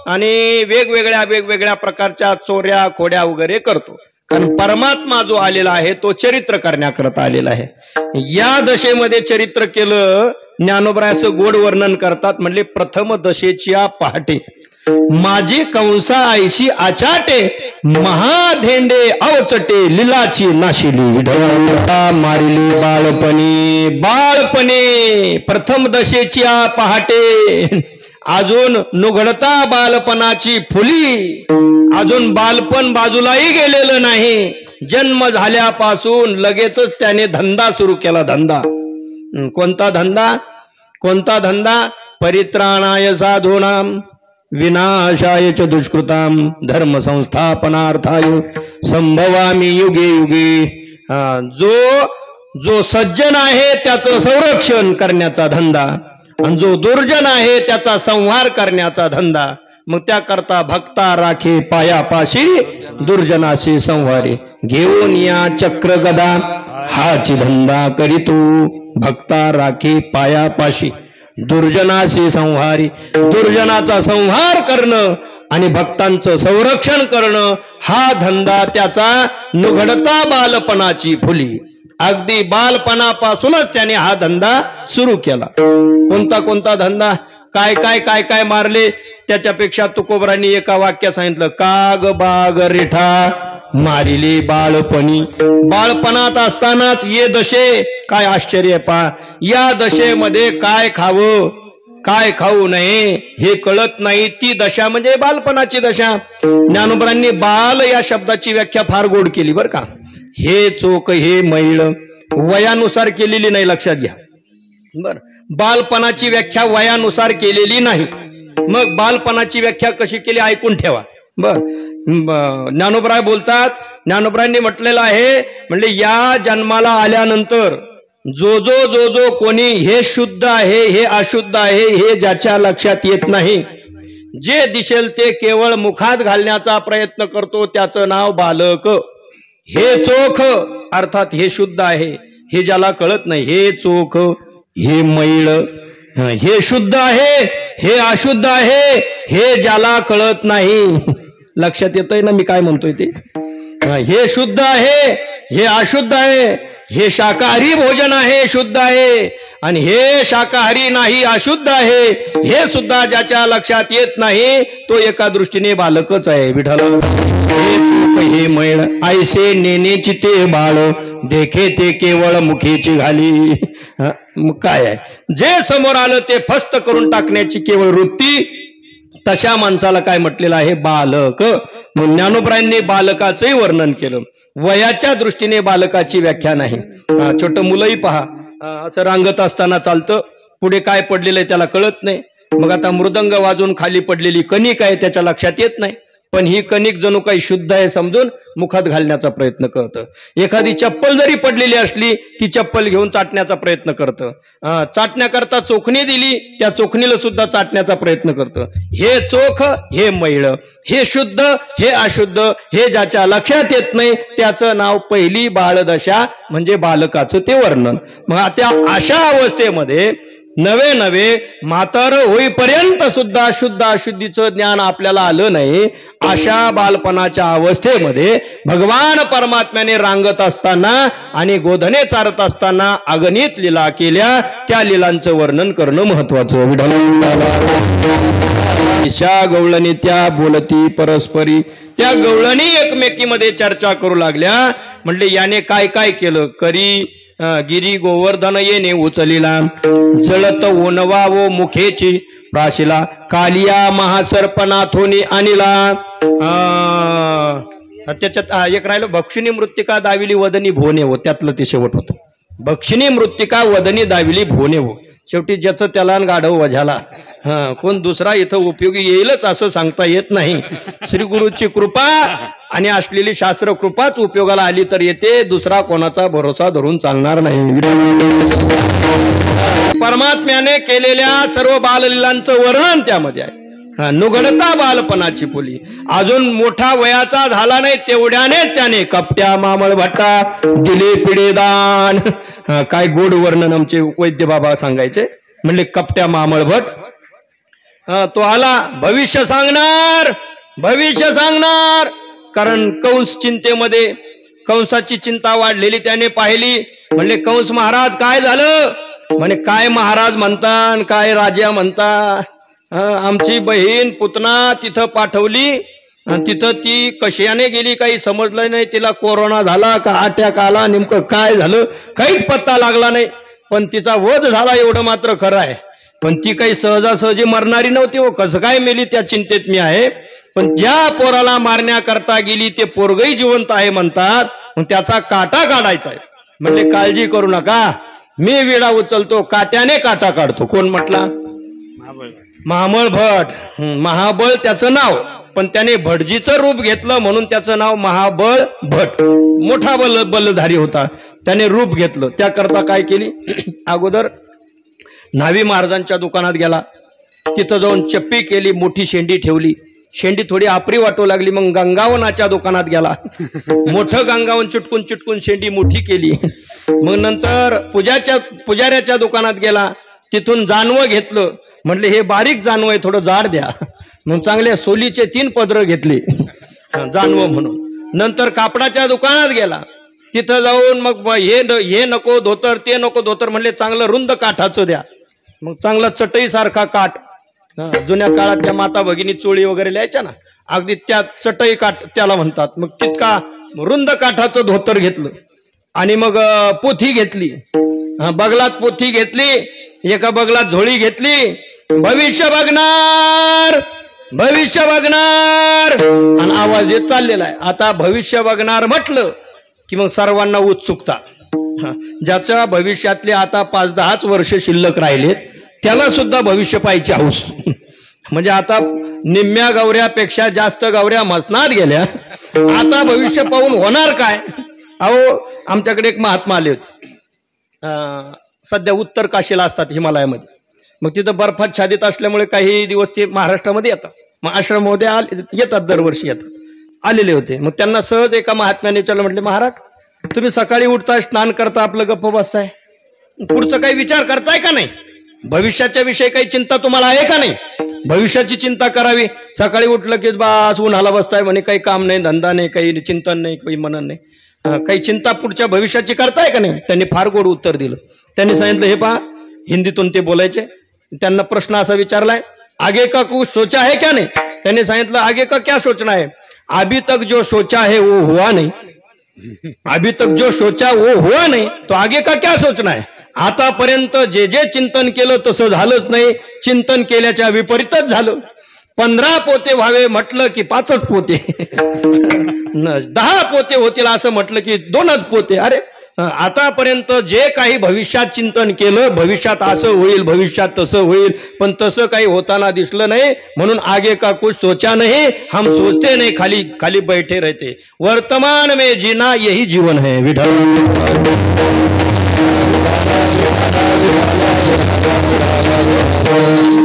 आणि वेगवेगळ्या प्रकारच्या चोऱ्या खोड्या वगैरे करतो. कारण परमात्मा जो आलेला आहे तो चरित्र करण्याकरता आलेला आहे. या दशेमध्ये चरित्र केलं. ज्ञानोबराय असं गोड वर्णन करतात, म्हणले प्रथम दशेच्या पहाटे माझी कंसा आईशी आचाटे, महाधेंडे अवचटे लिलाची नाशिली. मारिली बाळपणी प्रथम दशेच्या पहाटे, अजून नुघडता बालपणाची फुली, अजून बालपण बाजूलाही गेलेलं नाही. जन्म झाल्यापासून लगेचच त्याने धंदा सुरू केला. धंदा कोणता धंदा? परित्राणाय साधूनाम विनाशाय च दुष्कृताम धर्म संस्थापनार्थाय संभवामी युगे युगे. जो सज्जन आहे त्याचं संरक्षण करण्याचा धंदा आणि जो दुर्जन आहे त्याचा संहार करण्याचा धंदा. मग त्याकरता भक्ता राखे पायापाशी दुर्जनाशी संहारी. घेऊन या चक्र गदा हाची धंदा करीतो. भक्ता राखे पायापाशी दुर्जनाशी संहारी. दुर्जनाचा संहार करणं आणि भक्तांचं संरक्षण करणं हा धंदा त्याचा नुघडता बालपणाची फुली. अगदी बालपणापासूनच त्याने हा धंदा सुरू केला. कोणता धंदा? काय मारले? त्याच्यापेक्षा तुकोबरांनी एका वाक्यात सांगितलं, काग बाग रेठा मारिले बाळपणी. बाळपणात असतानाच ये दशे. काय आश्चर्य पहा, या दशेमध्ये काय खावं काय खाऊ नये हे कळत नाही. ती दशा म्हणजे बालपणाची दशा. ज्ञानोबरांनी बाल या शब्दाची व्याख्या फार गोड केली बरं का. हे चोख हे मैळ वयानुसार केलेली नाही, लक्षात घ्या. बर, बालपणाची व्याख्या वयानुसार केलेली नाही. मग बालपणाची व्याख्या कशी केली ऐकून ठेवा. बर, ज्ञानोबराय बोलतात, ज्ञानोबरायांनी म्हटलेलं आहे, म्हणजे या जन्माला आल्यानंतर जो कोणी हे शुद्ध आहे हे अशुद्ध आहे हे ज्याच्या लक्षात येत नाही, जे दिसेल ते केवळ मुखात घालण्याचा प्रयत्न करतो, त्याचं नाव बालक. हे चोख अर्थात हे शुद्ध आहे हे ज्याला कळत नाही, हे चोख हे मैळ, हे शुद्ध आहे, हे अशुद्ध आहे, हे ज्याला कळत नाही. लक्षात येतंय ना मी काय म्हणतोय ते? हे शुद्ध आहे, हे अशुद्ध आहे, हे शाकाहारी भोजन आहे, शुद्ध आहे, आणि हे शाकाहारी नाही, अशुद्ध आहे, हे सुद्धा ज्याच्या लक्षात येत नाही तो एका दृष्टीने बालकच आहे. विठ्ठल हे चूक हे मैळ, ऐसे नेनेची ते बाळ, देखे ते केवळ मुखीची घाली. मग काय आहे? जे समोर आलं ते फस्त करून टाकण्याची केवळ वृत्ती, तशा माणसाला काय म्हटलेलं आहे? बालक. मग ज्ञानोबरायांनी बालकाचंही वर्णन केलं. वयाच्या दृष्टीने बालकाची व्याख्या नाही. छोट मुलंही पहा, असं रांगत असताना चालतं, पुढे काय पडलेलं आहे त्याला कळत नाही. मग आता मृदंग वाजून खाली पडलेली कणिक आहे त्याच्या लक्षात येत नाही, पण ही कणिक जणू काही शुद्ध आहे समजून मुखात घालण्याचा प्रयत्न करतं. एखादी चप्पल जरी पडलेली असली ती चप्पल घेऊन चाटण्याचा प्रयत्न करतं. चाटण्याकरता चोखणी दिली, त्या चोखणीला सुद्धा चाटण्याचा प्रयत्न करतं. हे चोख, हे मैळ, हे शुद्ध, हे अशुद्ध, हे ज्याच्या लक्षात येत नाही त्याचं नाव पहिली बाळदशा, म्हणजे बालकाचं ते वर्णन. मग त्या अशा अवस्थेमध्ये नवे नवे म्हातार होईपर्यंत सुद्धा शुद्ध अशुद्धीचं ज्ञान आपल्याला आलं नाही. अशा बालपणाच्या अवस्थेमध्ये भगवान परमात्म्याने रांगत असताना आणि गोधने चारत असताना अगणित लीला केल्या, त्या लीलांचं वर्णन करणं महत्वाचं. ईशा गवळणी त्या बोलती परस्परी, त्या गवळणी एकमेकीमध्ये चर्चा करू लागल्या. म्हणले याने काय काय केलं? करी गिरी गोवर्धन येणे उचलिला, जळत ओनवा वो मुखेची प्राशिला, कालिया महासर्पनाथोनी आणिला. त्याच्यात एक राहिलं, भक्षिणी मृत्तिका दाविली वदनी भोने हो, त्यातलं ते शेवट होतं. भक्षिणी मृत्तिका वदनी दाविली भोने हो. शेवटी ज्याचं त्याला गाढव वझाला. कोण दुसरा इथं उपयोगी येईलच असं सांगता येत नाही. श्री गुरुची कृपा आणि असलेली शास्त्र कृपाच उपयोगाला आली तर येते, दुसरा कोणाचा भरोसा धरून चालणार नाही. परमात्म्याने केलेल्या सर्व बाललीलांचं वर्णन त्यामध्ये आहे. नुगडता बालपणाची फुली, अजून मोठा वयाचा झाला नाही तेवढ्याने त्याने कपट्या मामळ भट्टा दिले पिढेदान. काय गोड वर्णन आमचे वैद्य बाबा सांगायचे. म्हणले कपट्या मामळ भट तो आला, भविष्य सांगणार, भविष्य सांगणार. कारण कंस चिंतेमध्ये, कंसाची चिंता वाढलेली त्याने पाहिली. म्हणले कंस महाराज काय झालं? म्हणे काय महाराज म्हणता, काय राजा म्हणता? आमची बहीण पुतना तिथं पाठवली, तिथं ती कशाने गेली काही समजलं नाही. तिला कोरोना झाला का अटॅक आला, नेमकं काय झालं काहीच पत्ता लागला नाही. पण तिचा वध झाला एवढं मात्र खरं आहे. पण ती काही सहजासहजी मरणारी नव्हती हो. कसं काय मेली त्या चिंतेत मी आहे. पण ज्या पोराला मारण्याकरता गेली ते पोरगही जिवंत आहे म्हणतात. मग त्याचा काटा काढायचा आहे. म्हणजे काळजी करू नका, मी विडा उचलतो, काट्याने काटा काढतो. कोण म्हटला? महाबळ भट. महाबळ त्याचं नाव, पण त्याने भटजीचं रूप घेतलं म्हणून त्याचं नाव महाबळ भट. मोठा बलधारी होता, त्याने रूप घेतलं. त्याकरता काय केली? अगोदर न्हावी महाराजांच्या दुकानात गेला, तिथं जाऊन चप्पी केली, मोठी शेंडी ठेवली. शेंडी थोडी आपरी वाटू लागली. मग गंगावनाच्या दुकानात गेला, मोठं गंगावन चुटकून चुटकून शेंडी मोठी केली. मग नंतर पुजाऱ्याच्या दुकानात गेला, तिथून जानवं घेतलं. म्हटले हे बारीक जानवं आहे, थोडं जाड द्या. मग चांगल्या सोलीचे 3 पदर घेतले जानवं म्हणून. नंतर कापडाच्या दुकानात गेला, तिथं जाऊन मग हे नको धोतर, ते नको धोतर. म्हणले चांगलं रुंद काठाचं द्या. मग चांगला चटई सारखा काठ, जुन्या काळात त्या माता भगिनी चोळी वगैरे लिहायच्या ना, अगदी त्या चटई काठ त्याला म्हणतात. मग तितका रुंद काठाचं धोतर घेतलं. आणि मग पोथी घेतली, बगलात पोथी घेतली, एका बगलात झोळी घेतली. भविष्य बघणार, भविष्य बघणार, आणि आवाज येत चाललेला आहे. आता भविष्य बघणार म्हटलं की मग सर्वांना उत्सुकता. ज्याच्या भविष्यातले आता 5-10 वर्ष शिल्लक राहिलेत त्याला सुद्धा भविष्य पाहायची हौस. म्हणजे आता निम्म्या गौऱ्यापेक्षा जास्त गौऱ्या मसनात गेल्या. आता भविष्य पाहून होणार काय? अहो आमच्याकडे एक महात्मा आले होते, सध्या उत्तर काशीला असतात हिमालयामध्ये. मग तिथं बर्फाच्छादित असल्यामुळे काही दिवस ते महाराष्ट्रामध्ये येतात. मग आश्रमामध्ये येतात, दरवर्षी येतात. आलेले होते. मग त्यांना सहज एका महात्म्याने विचारलं, म्हटले महाराज तुम्ही सकाळी उठता, स्नान करता, आपलं गप्प बसताय, पुढचं काही विचार करताय का नाही? भविष्याच्या विषयी काही चिंता तुम्हाला आहे का नाही? भविष्याची चिंता करावी. सकाळी उठलं की बास उन्हाला बसताय म्हणे, काही काम नाही, धंदा नाही, काही चिंतन नाही, काही मनन नाही. काही चिंता पुढच्या भविष्याची करताय का नाही? त्यांनी फार गोड उत्तर दिलं. त्यांनी सांगितलं, हे पहा, हिंदीतून ते बोलायचे. त्यांना प्रश्न असा विचारलाय, आगे का कुछ सोचा है क्या नहीं? त्यांनी सांगितलं, आगे का क्या सोचना है? अभी तक जो सोचा है वो हुआ नहीं. अभी तक जो सोचा वो हुआ नहीं, तो आगे का क्या सोचना है? आतापर्यंत जे जे चिंतन केलं तसं झालंच नाही, चिंतन केल्याच्या विपरीतच झालं. 15 पोते व्हावे म्हटलं की 5च पोते, 10 पोते होतील असं म्हटलं की 2च पोते. अरे आतापर्यंत जे काही भविष्यात चिंतन केलं, भविष्यात असं होईल, भविष्यात तसं होईल, पण तसं काही होताना दिसलं नाही. म्हणून आगे का कुछ सोचा नहीं, हम सोचते नहीं, खाली खाली बैठे रहते. वर्तमान में जीना यही जीवन है.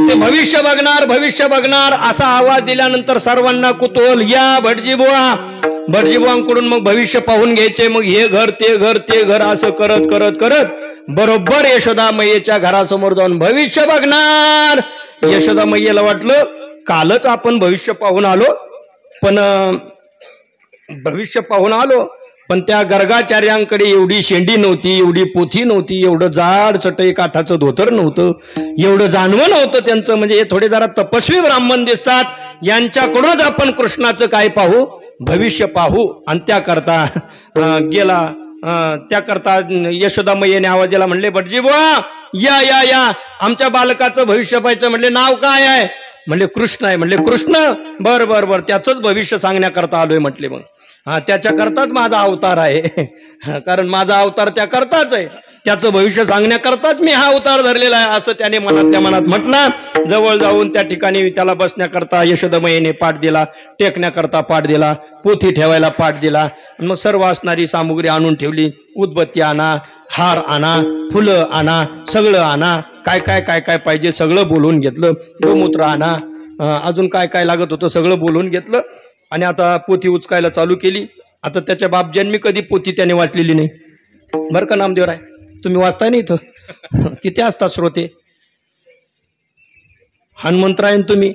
ते भविष्य बघणार, भविष्य बघणार असा आवाज दिल्यानंतर सर्वांना कुतूहल. या भटजीबुवांकडून मग भविष्य पाहून घ्यायचे. मग हे घर ते घर ते घर असं करत करत करत बरोबर यशोदा मैयेच्या घरासमोर जाऊन भविष्य बघणार. यशोदा मैयेला वाटलं कालच आपण भविष्य पाहून आलो, पण त्या गर्गाचार्यांकडे एवढी शेंडी नव्हती, एवढी पोथी नव्हती, एवढं जाड चटई काठाचं धोतर नव्हतं, एवढं जाणवं नव्हतं त्यांचं. म्हणजे हे थोडे जरा तपस्वी ब्राह्मण दिसतात, यांच्याकडूनच आपण कृष्णाचं काय पाहू, भविष्य पाहू. आणि त्याकरता त्याकरता यशोदा मैयेने आवाज दिला. म्हणले, भटजीबुवा या या या, आमच्या बालकाचं भविष्य पाहायचं. म्हणले, नाव काय आहे? म्हणले, कृष्ण आहे. म्हणले, कृष्ण, बर बर बर, त्याचंच भविष्य सांगण्याकरता आलोय. म्हटले, मग त्याच्याकरताच माझा अवतार आहे, कारण माझा अवतार त्याकरताच आहे, त्याचं भविष्य सांगण्याकरताच मी हा अवतार धरलेला आहे, असं त्याने मनातल्या मनात म्हटलं. जवळ जाऊन त्या ठिकाणी त्याला बसण्याकरता यशोदामयीने पाठ दिला, टेकण्याकरता पाठ दिला, पोथी ठेवायला पाठ दिला. मग सर्व असणारी सामुग्री आणून ठेवली. उदबत्ती आणा, हार आणा, फुलं आणा, सगळं आणा, काय काय काय काय पाहिजे सगळं बोलवून घेतलं. गोमूत्र आणा, अजून काय काय लागत होतं सगळं बोलवून घेतलं. आणि आता पोथी उचकायला चालू केली. आता त्याच्या बापजन्मी कधी पोथी त्याने वाचलेली नाही बरं का नामदेवराय, तुम्ही वाचताय ना इथं, किती असतात श्रोते? हनुमंतराय तुम्ही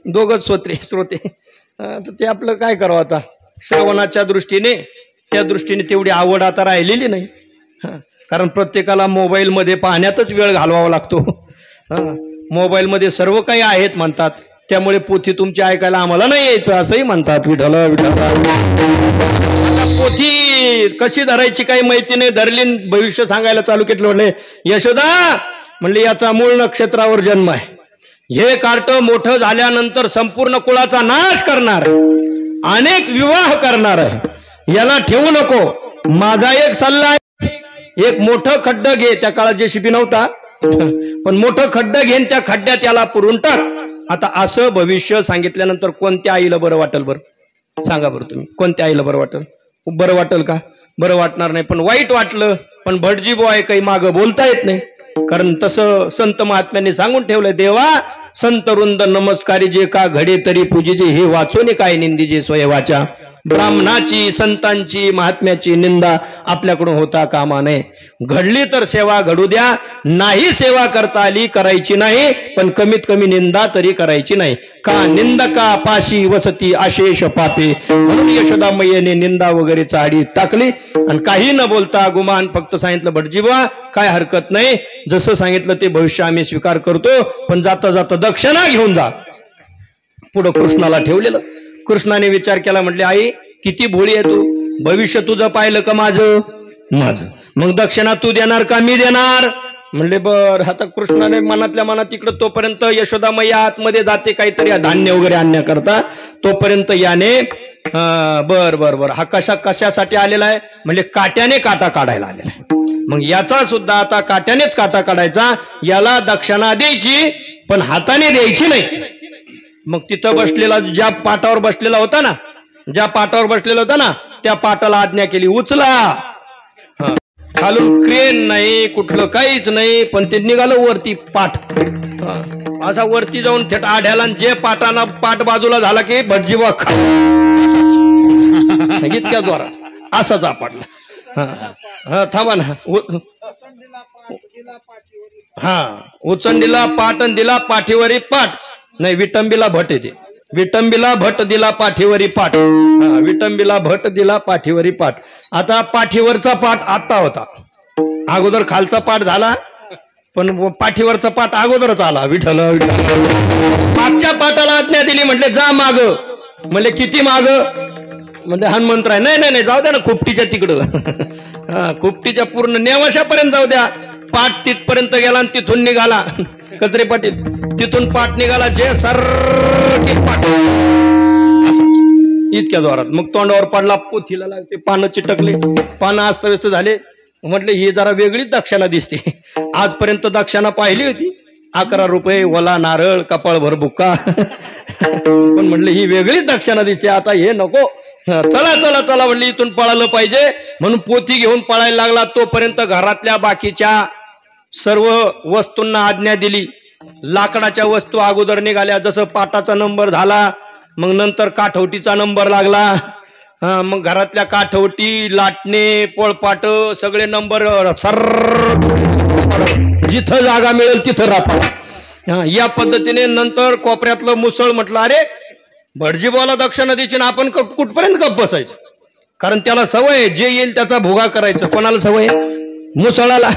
दोघच श्रोते. तर ते आपलं काय करावं आता, श्रवणाच्या दृष्टीने त्या दृष्टीने तेवढी आवड आता राहिलेली नाही. कारण प्रत्येकाला मोबाईलमध्ये पाहण्यातच वेळ घालवावा लागतो. मोबाईलमध्ये सर्व काही आहेत म्हणतात, त्यामुळे पोथी तुमची ऐकायला आम्हाला नाही यायचं असंही म्हणतात. विठ्ठल विठ्ठल. पोथी कशी धरायची काही माहिती नाही, धरली भविष्य सांगायला चालू केलं. म्हणले, यशोदा म्हणले, याचा मूळ नक्षत्रावर जन्म आहे, हे कार्ट मोठं झाल्यानंतर संपूर्ण कुळाचा नाश करणार, अनेक विवाह करणार आहे, याला ठेवू नको. माझा एक सल्ला आहे, एक मोठं खड्डं घे. त्या काळात जेसीबी नव्हता, पण मोठं खड्डं घेऊन त्या खड्ड्यात याला पुरून टाक. आता असं भविष्य सांगितल्यानंतर कोणत्या आईला बरं वाटेल? बरं सांगा बरं तुम्ही, कोणत्या आईला बरं वाटेल? बरं वाटेल का? बरं वाटणार नाही. पण वाईट वाटलं. पण भटजीबुवा काही मागं बोलता येत नाही, कारण तसं संत महात्म्यांनी सांगून ठेवलंय. देवा संत वृंद नमस्कारी जे का घडे तरी पूजिजे, हे वाचोने काय निंदीजे स्वय वाचा. ब्राह्मणाची, संतांची, महात्म्याची निंदा आपल्याकडून होता कामा नये. घडली तर सेवा घडू द्या, नाही सेवा करता आली करायची नाही, पण कमीत कमी निंदा तरी करायची नाही. का निंदका पाशी वसती अशेष पापे. म्हणून यशोदा मैयेने निंदा वगैरे चाडी टाकली आणि काही न बोलता गुमान फक्त सांगितलं, भटजीबुवा काय हरकत नाही, जसं सांगितलं ते भविष्य आम्ही स्वीकार करतो, पण जाता जाता दक्षिणा घेऊन जा. पुढं कृष्णाला ठेवलेलं. कृष्णाने विचार केला, म्हटले, आई किती भोळी आहे तू, भविष्य तुझं पाहिलं का माझं? मग दक्षिणा तू देणार का मी देणार? म्हणले, बर. आता कृष्णाने मनातल्या मनात तिकडं, तोपर्यंत यशोदा मैया आतमध्ये जाते काहीतरी धान्य वगैरे आणण्याकरता, तोपर्यंत याने बर बर बर हा कशासाठी आलेला आहे? म्हणजे काट्याने काटा काढायला आलेला आहे. मग याचा सुद्धा आता काट्यानेच काटा काढायचा. याला दक्षिणा द्यायची, पण हाताने द्यायची नाही. मग तिथं बसलेला, ज्या पाटावर बसलेला होता ना, त्या पाटाला आज्ञा केली, उचला. खालून क्रेन नाही, कुठलं काहीच नाही, पण ते निघालं वरती पाठ. असा वरती जाऊन थेट आढ्याला, जे पाटाना पाठ बाजूला झाला की भटजीबुवा इतक्या द्वारात असाच आपडला. थांबा ना, हा, उचंडीला पाटण दिला पाठीवरी पाठ. नाही, विटंबीला भट येते. विटंबीला भट दिला पाठीवरी पाठ. हा, विटंबीला भट दिला पाठीवरी पाठ. आता पाठीवरचा पाठ आता होता, अगोदर खालचा पाठ झाला, पण पाठीवरचा पाठ अगोदरच आला. विठ्ठल मागच्या पाठाला आज्ञा दिली, म्हटले जा माग. म्हणले किती माग? म्हणजे हनुमंतराय नाही नाही नाही, जाऊ द्या ना खुपटीच्या तिकडं. हा, खुपटीच्या पूर्ण नेवाशापर्यंत जाऊ द्या. पाठ तिथपर्यंत गेला आणि तिथून निघाला कचरे पाटील. तिथून पाठ निघाला जे सर पाठ इतक्या जोरात. मग तोंडावर पडला, पोथीला लागते, पानं चिटकले, पानं अस्तव्यस्त झाले. म्हटले ही जरा वेगळीच दक्षिणा दिसते. आजपर्यंत दक्षिणा पाहिली होती 11 रुपये, वला नारळ, कपाळभर बुक्का. पण म्हणले ही वेगळीच दक्षिणा दिसते, आता हे नको. चला चला चला म्हणली, इथून पळालं पाहिजे. म्हणून पोथी घेऊन पळायला लागला. तोपर्यंत घरातल्या बाकीच्या सर्व वस्तूंना आज्ञा दिली. लाकडाच्या वस्तू अगोदर निघाल्या. जसं पाटाचा नंबर झाला, मग नंतर काठवटीचा नंबर लागला. मग घरातल्या काठवटी, लाटणे, पोळपाट सगळे नंबर सर, जिथं जागा मिळेल तिथं रापा. या पद्धतीने नंतर कोपऱ्यातलं मुसळ. म्हटलं अरे भटजीबाला दक्षिणा द्यायची ना, आपण कुठपर्यंत गप्प बसायचं? कारण त्याला सवय, जे येईल त्याचा भोगा करायचं. कोणाला सवय? मुसळाला.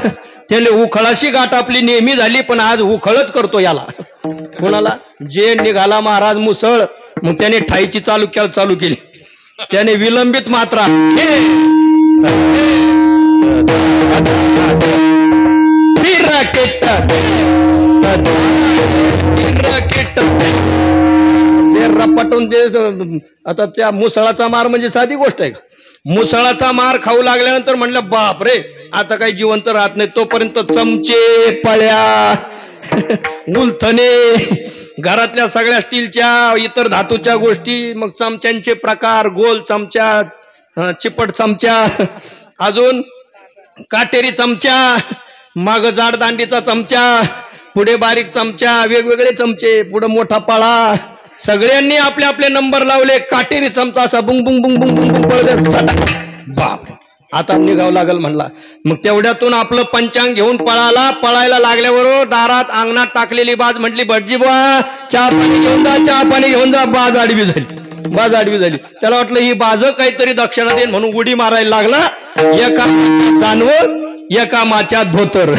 त्याने उखळाशी गाठ आपली नेहमी झाली, पण आज उखळच करतो याला. कोणाला? जे निघाला महाराज मुसळ, मग त्याने ठाईची चालू केली. त्याने विलंबित मात्रा रपाटून दे. आता त्या मुसळाचा मार म्हणजे साधी गोष्ट आहे. मुसळाचा मार खाऊ लागल्यानंतर म्हणलं बाप रे, आता काही जिवंत राहत नाही. तोपर्यंत चमचे, पळ्या, उलथणे, घरातल्या सगळ्या स्टीलच्या, इतर धातूच्या गोष्टी, मग चमच्यांचे प्रकार, गोल चमचा, चिपट चमचा, अजून काटेरी चमचा, माग जाड दांडीचा चमचा, पुढे बारीक चमचा, वेगवेगळे चमचे, पुढे मोठा पाळा. सगळ्यांनी आपले आपले नंबर लावले. काटेरी चमचा असा बुंग बुंग बुंग बुंग बुंग बुंग पळले. बाप, आता निघावं लागल म्हणला. मग तेवढ्यातून आपलं पंचांग घेऊन पळायला लागल्यावर दारात अंगणात टाकलेली बाज म्हटली भटजी बुवा चहा पाणी घेऊन जा, चहा पाणी घेऊन जा. बाज आडवी झाली. त्याला वाटलं ही बाज काहीतरी दक्षिणा देईन म्हणून उडी मारायला लागला. एका जानवर, एका माच्या धोतर.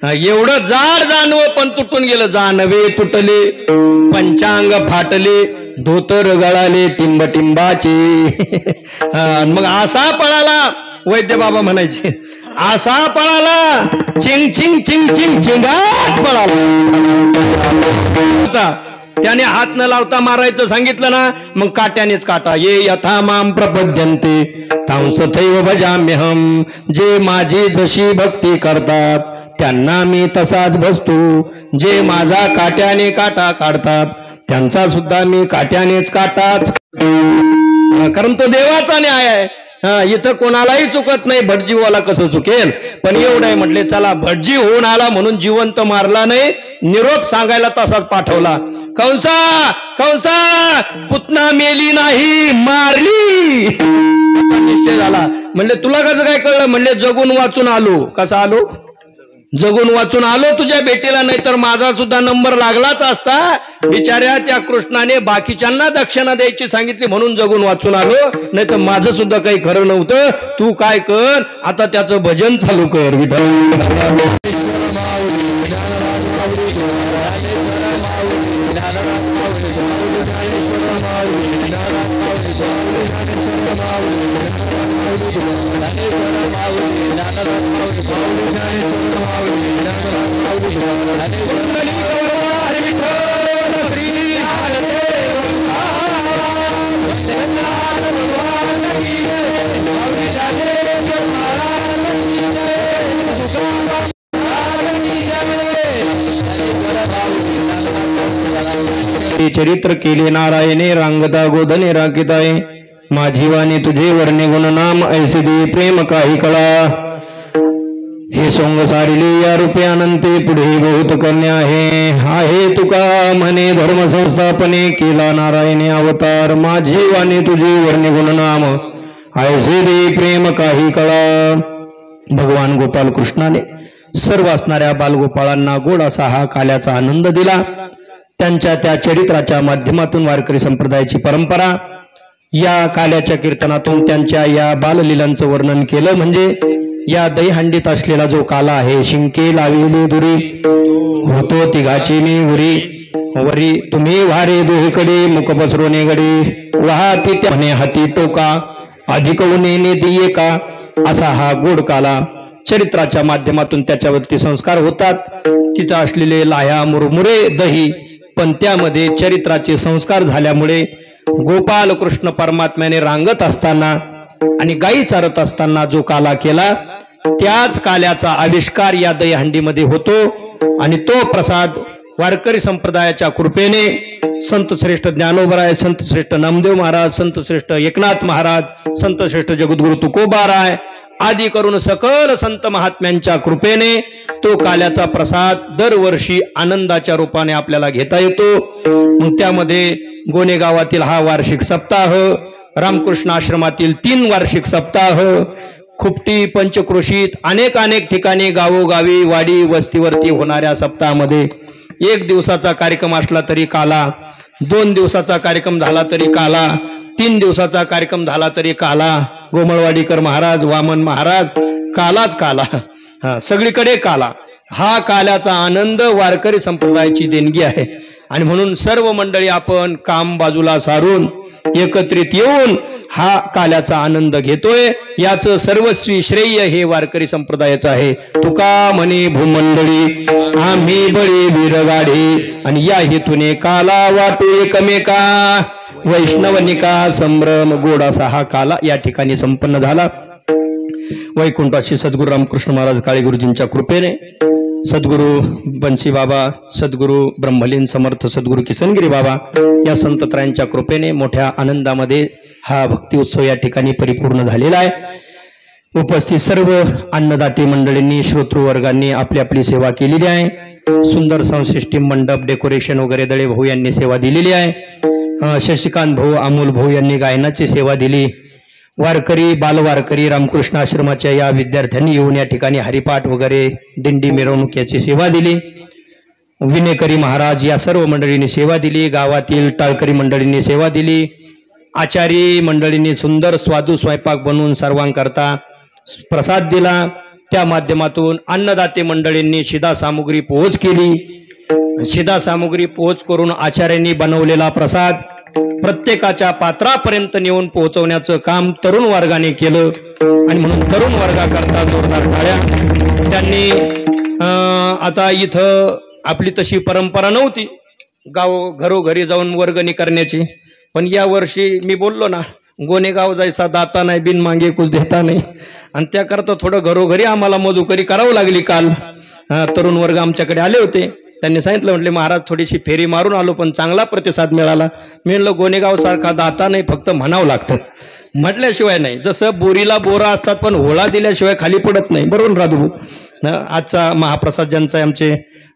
एवढं जाड जानवं पण तुटून गेलं. जानवे तुटले, पंचांग फाटले, धोतर गळाले टिंबाचे. मग असा पळाला, वैद्य बाबा म्हणायचे, असा पळाला, चिंग चिंग चिंग चिंग चिंगाट पळाला. त्याने हात न लावता मारायचं सांगितलं ना, मग काट्यानेच काटा. ये यथा माम प्रपद्यन्ते तांसथैव भजाम्यहम. जे माझी जशी भक्ती करतात त्यांना मी तसाच बसतो. जे माझा काट्याने काटा काढतात त्यांचा सुद्धा मी काट्यानेच काटाच. कारण तो देवाचा न्याय आहे. इथं कोणालाही चुकत नाही. भटजीवाला कसं चुकेल? पण एवढं आहे म्हटले, चला भटजी होऊन आला म्हणून जिवंत मारला नाही, निरोप सांगायला तसाच पाठवला. कंसा पुतना मेली नाही, मारली. निश्चय झाला. म्हणले तुला कसं काय कळलं? म्हणले जगून वाचून आलो. कसा आलो? जगून वाचून आलो तुझ्या भेटीला, नाही तर माझा सुद्धा नंबर लागलाच असता. बिचाऱ्या त्या कृष्णाने बाकीच्यांना दक्षिणा द्यायची सांगितली म्हणून जगून वाचून आलो, नाही तर माझं सुद्धा काही खरं नव्हतं. तू काय कर, आता त्याचं भजन चालू कर. चरित्र केले नारायणे, रांगता गोधने राखिताय. माझी वाणी तुझे वर्णे गुण नाम ऐसे दे प्रेम काही कळा. हे सोंग सारिले या रूपे अनंते पुढे बहुत कन्या आहे तुका म्हणे धर्म संस्थापने केला नारायणे अवतार माझी वाणी तुझी वर्णी गुणनाम ऐसे दे प्रेम काही कळा. भगवान गोपाल कृष्णाने सर्व असणाऱ्या बालगोपाळांना गोड असा हा काल्याचा आनंद दिला. त्यांच्या त्या चरित्राच्या माध्यमातून वारकरी संप्रदायाची परंपरा या काल्याच्या कीर्तनातून त्यांच्या या बाललीलांचं वर्णन केलं. म्हणजे या दहीहंडीत असलेला जो काला आहे, शिंके लाविले दुरी होतो तिघाची मी उरी वरी तुम्ही वारे दोहीकडे मुख पसरोने गडे वाहती त्याने हाती टोका अधिक उन्हेने दिये का. असा हा गोड काला चरित्राच्या माध्यमातून त्याच्यावरती संस्कार होतात. तिथं असलेले लाह्या मुरमुरे दही, पण त्यामध्ये चरित्राचे संस्कार झाल्यामुळे गोपाल कृष्ण परमात्म्याने रांगत असताना आणि गायी चारत असताना जो काला केला त्याच काल्याचा आविष्कार या दहीहंडीमध्ये होतो. आणि तो प्रसाद वारकरी संप्रदायाच्या कृपेने संत श्रेष्ठ ज्ञानोबराय, संत श्रेष्ठ नामदेव महाराज, संत श्रेष्ठ एकनाथ महाराज, संत श्रेष्ठ जगद्गुरु तुकोबाराय आदी करून सकल संत महात्म्यांच्या कृपेने तो काल्याचा प्रसाद दरवर्षी आनंदाच्या रूपाने आपल्याला घेता येतो. मग त्यामध्ये गोणे गावातील हा वार्षिक सप्ताह, रामकृष्ण आश्रमातील 3 वार्षिक सप्ताह, खुपटी पंचक्रोशीत अनेक ठिकाणी गावोगावी वाडी वस्तीवरती होणाऱ्या सप्ताहामध्ये 1 दिवसाचा कार्यक्रम असला तरी काला, 2 दिवसाचा कार्यक्रम झाला तरी काला, 3 दिवसाचा कार्यक्रम झाला तरी काला. गोमळवाडीकर महाराज, वामन महाराज, कालाच काला, सगळीकडे काला. हा काल्याचा आनंद वारकरी संप्रदायाची देणगी आहे. आणि म्हणून सर्व मंडळी आपण काम बाजूला सारून एकत्रित येऊन हा काल्याचा आनंद घेतोय. याचं सर्वस्वी श्रेय हे वारकरी संप्रदायाचं आहे. तुका म्हणे भूमंडळी आम्ही बळी वीरगाढे आणि या हेतूने काला वाटू एकमेका वैष्णवनिका संभ्रम गोड असा हा काला या ठिकाणी संपन्न झाला. वैकुंठाशी सद्गुरू रामकृष्ण महाराज काळे गुरुजींच्या कृपेने, सद्गुरू बंसी बाबा, सद्गुरू ब्रह्मलीन समर्थ सद्गुरू किसनगिरी बाबा या संतत्रायांच्या कृपेने मोठ्या आनंदामध्ये हा भक्ती उत्सव या ठिकाणी परिपूर्ण झालेला आहे. उपस्थित सर्व अन्नदाते मंडळींनी, श्रोतृवर्गांनी आपली आपली सेवा केलेली आहे. सुंदर संसिष्टीम मंडप, डेकोरेशन वगैरे दळे भाऊ यांनी सेवा दिलेली आहे. शशिकांत भाऊ, अमोल भाऊ यांनी गायनाची सेवा दिली. वारकरी, बालवारकरी रामकृष्ण आश्रमाच्या या विद्यार्थ्यांनी येऊन या ठिकाणी हरिपाठ वगैरे दिंडी मिरवणूक याची सेवा दिली. विनेकरी महाराज या सर्व मंडळींनी सेवा दिली. गावातील टाळकरी मंडळींनी सेवा दिली. आचारी मंडळींनी सुंदर स्वादू स्वयंपाक बनवून सर्वांकरता प्रसाद दिला. त्या माध्यमातून अन्नदाते मंडळींनी शिधा सामुग्री पोहोच केली. शिधा सामुग्री पोहोच करून आचार्यांनी बनवलेला प्रसाद प्रत्येकाच्या पात्रापर्यंत नेऊन पोहोचवण्याचं काम तरुण वर्गाने केलं. आणि म्हणून तरुण वर्गाकरता जोरदार टाळ्या. त्यांनी आता इथं आपली तशी परंपरा नव्हती घरोघरी जाऊन वर्गणी करण्याची, पण या वर्षी मी बोललो ना, गोनेगाव जायचा दाता नाही, बिन मागे कुछ देता नाही. आणि त्याकरता थोडं घरोघरी आम्हाला मजुकरी करावं लागली. काल तरुण वर्ग आमच्याकडे आले होते. त्यांनी सांगितलं, म्हटले महाराज थोडीशी फेरी मारून आलो पण चांगला प्रतिसाद मिळाला. मी म्हणलं गोनेगाव सारखा दाता नाही, फक्त म्हणावं लागतं, म्हटल्याशिवाय नाही. जसं बोरीला बोरा असतात पण होळा दिल्याशिवाय खाली पडत नाही. बरोबर राधूभाऊ? आजचा महाप्रसाद ज्यांचा आमचे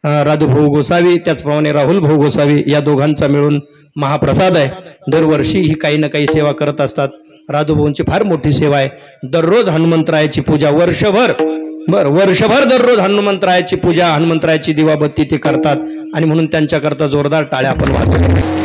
राधूभाऊ गोसावी, त्याचप्रमाणे राहुल भाऊ गोसावी या दोघांचा मिळून महाप्रसाद आहे. दरवर्षी ही काही ना काही सेवा करत असतात. राधूभाऊंची फार मोठी सेवा आहे. दररोज हनुमंतरायाची पूजा वर्षभर दररोज हनुमंतरायाची पूजा, हनुमंतरायाची दिवाबत्ती ते करतात. आणि म्हणून त्यांच्याकरता जोरदार टाळ्या आपण वाजवतो.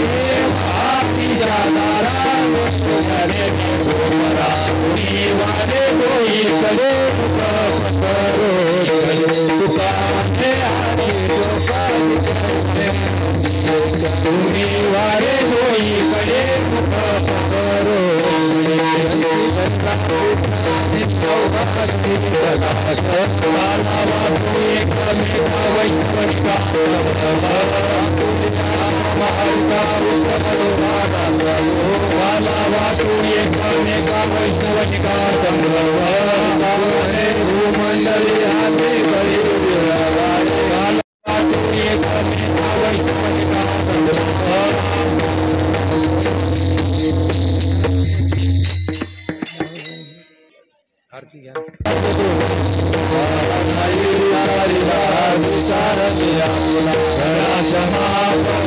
समागम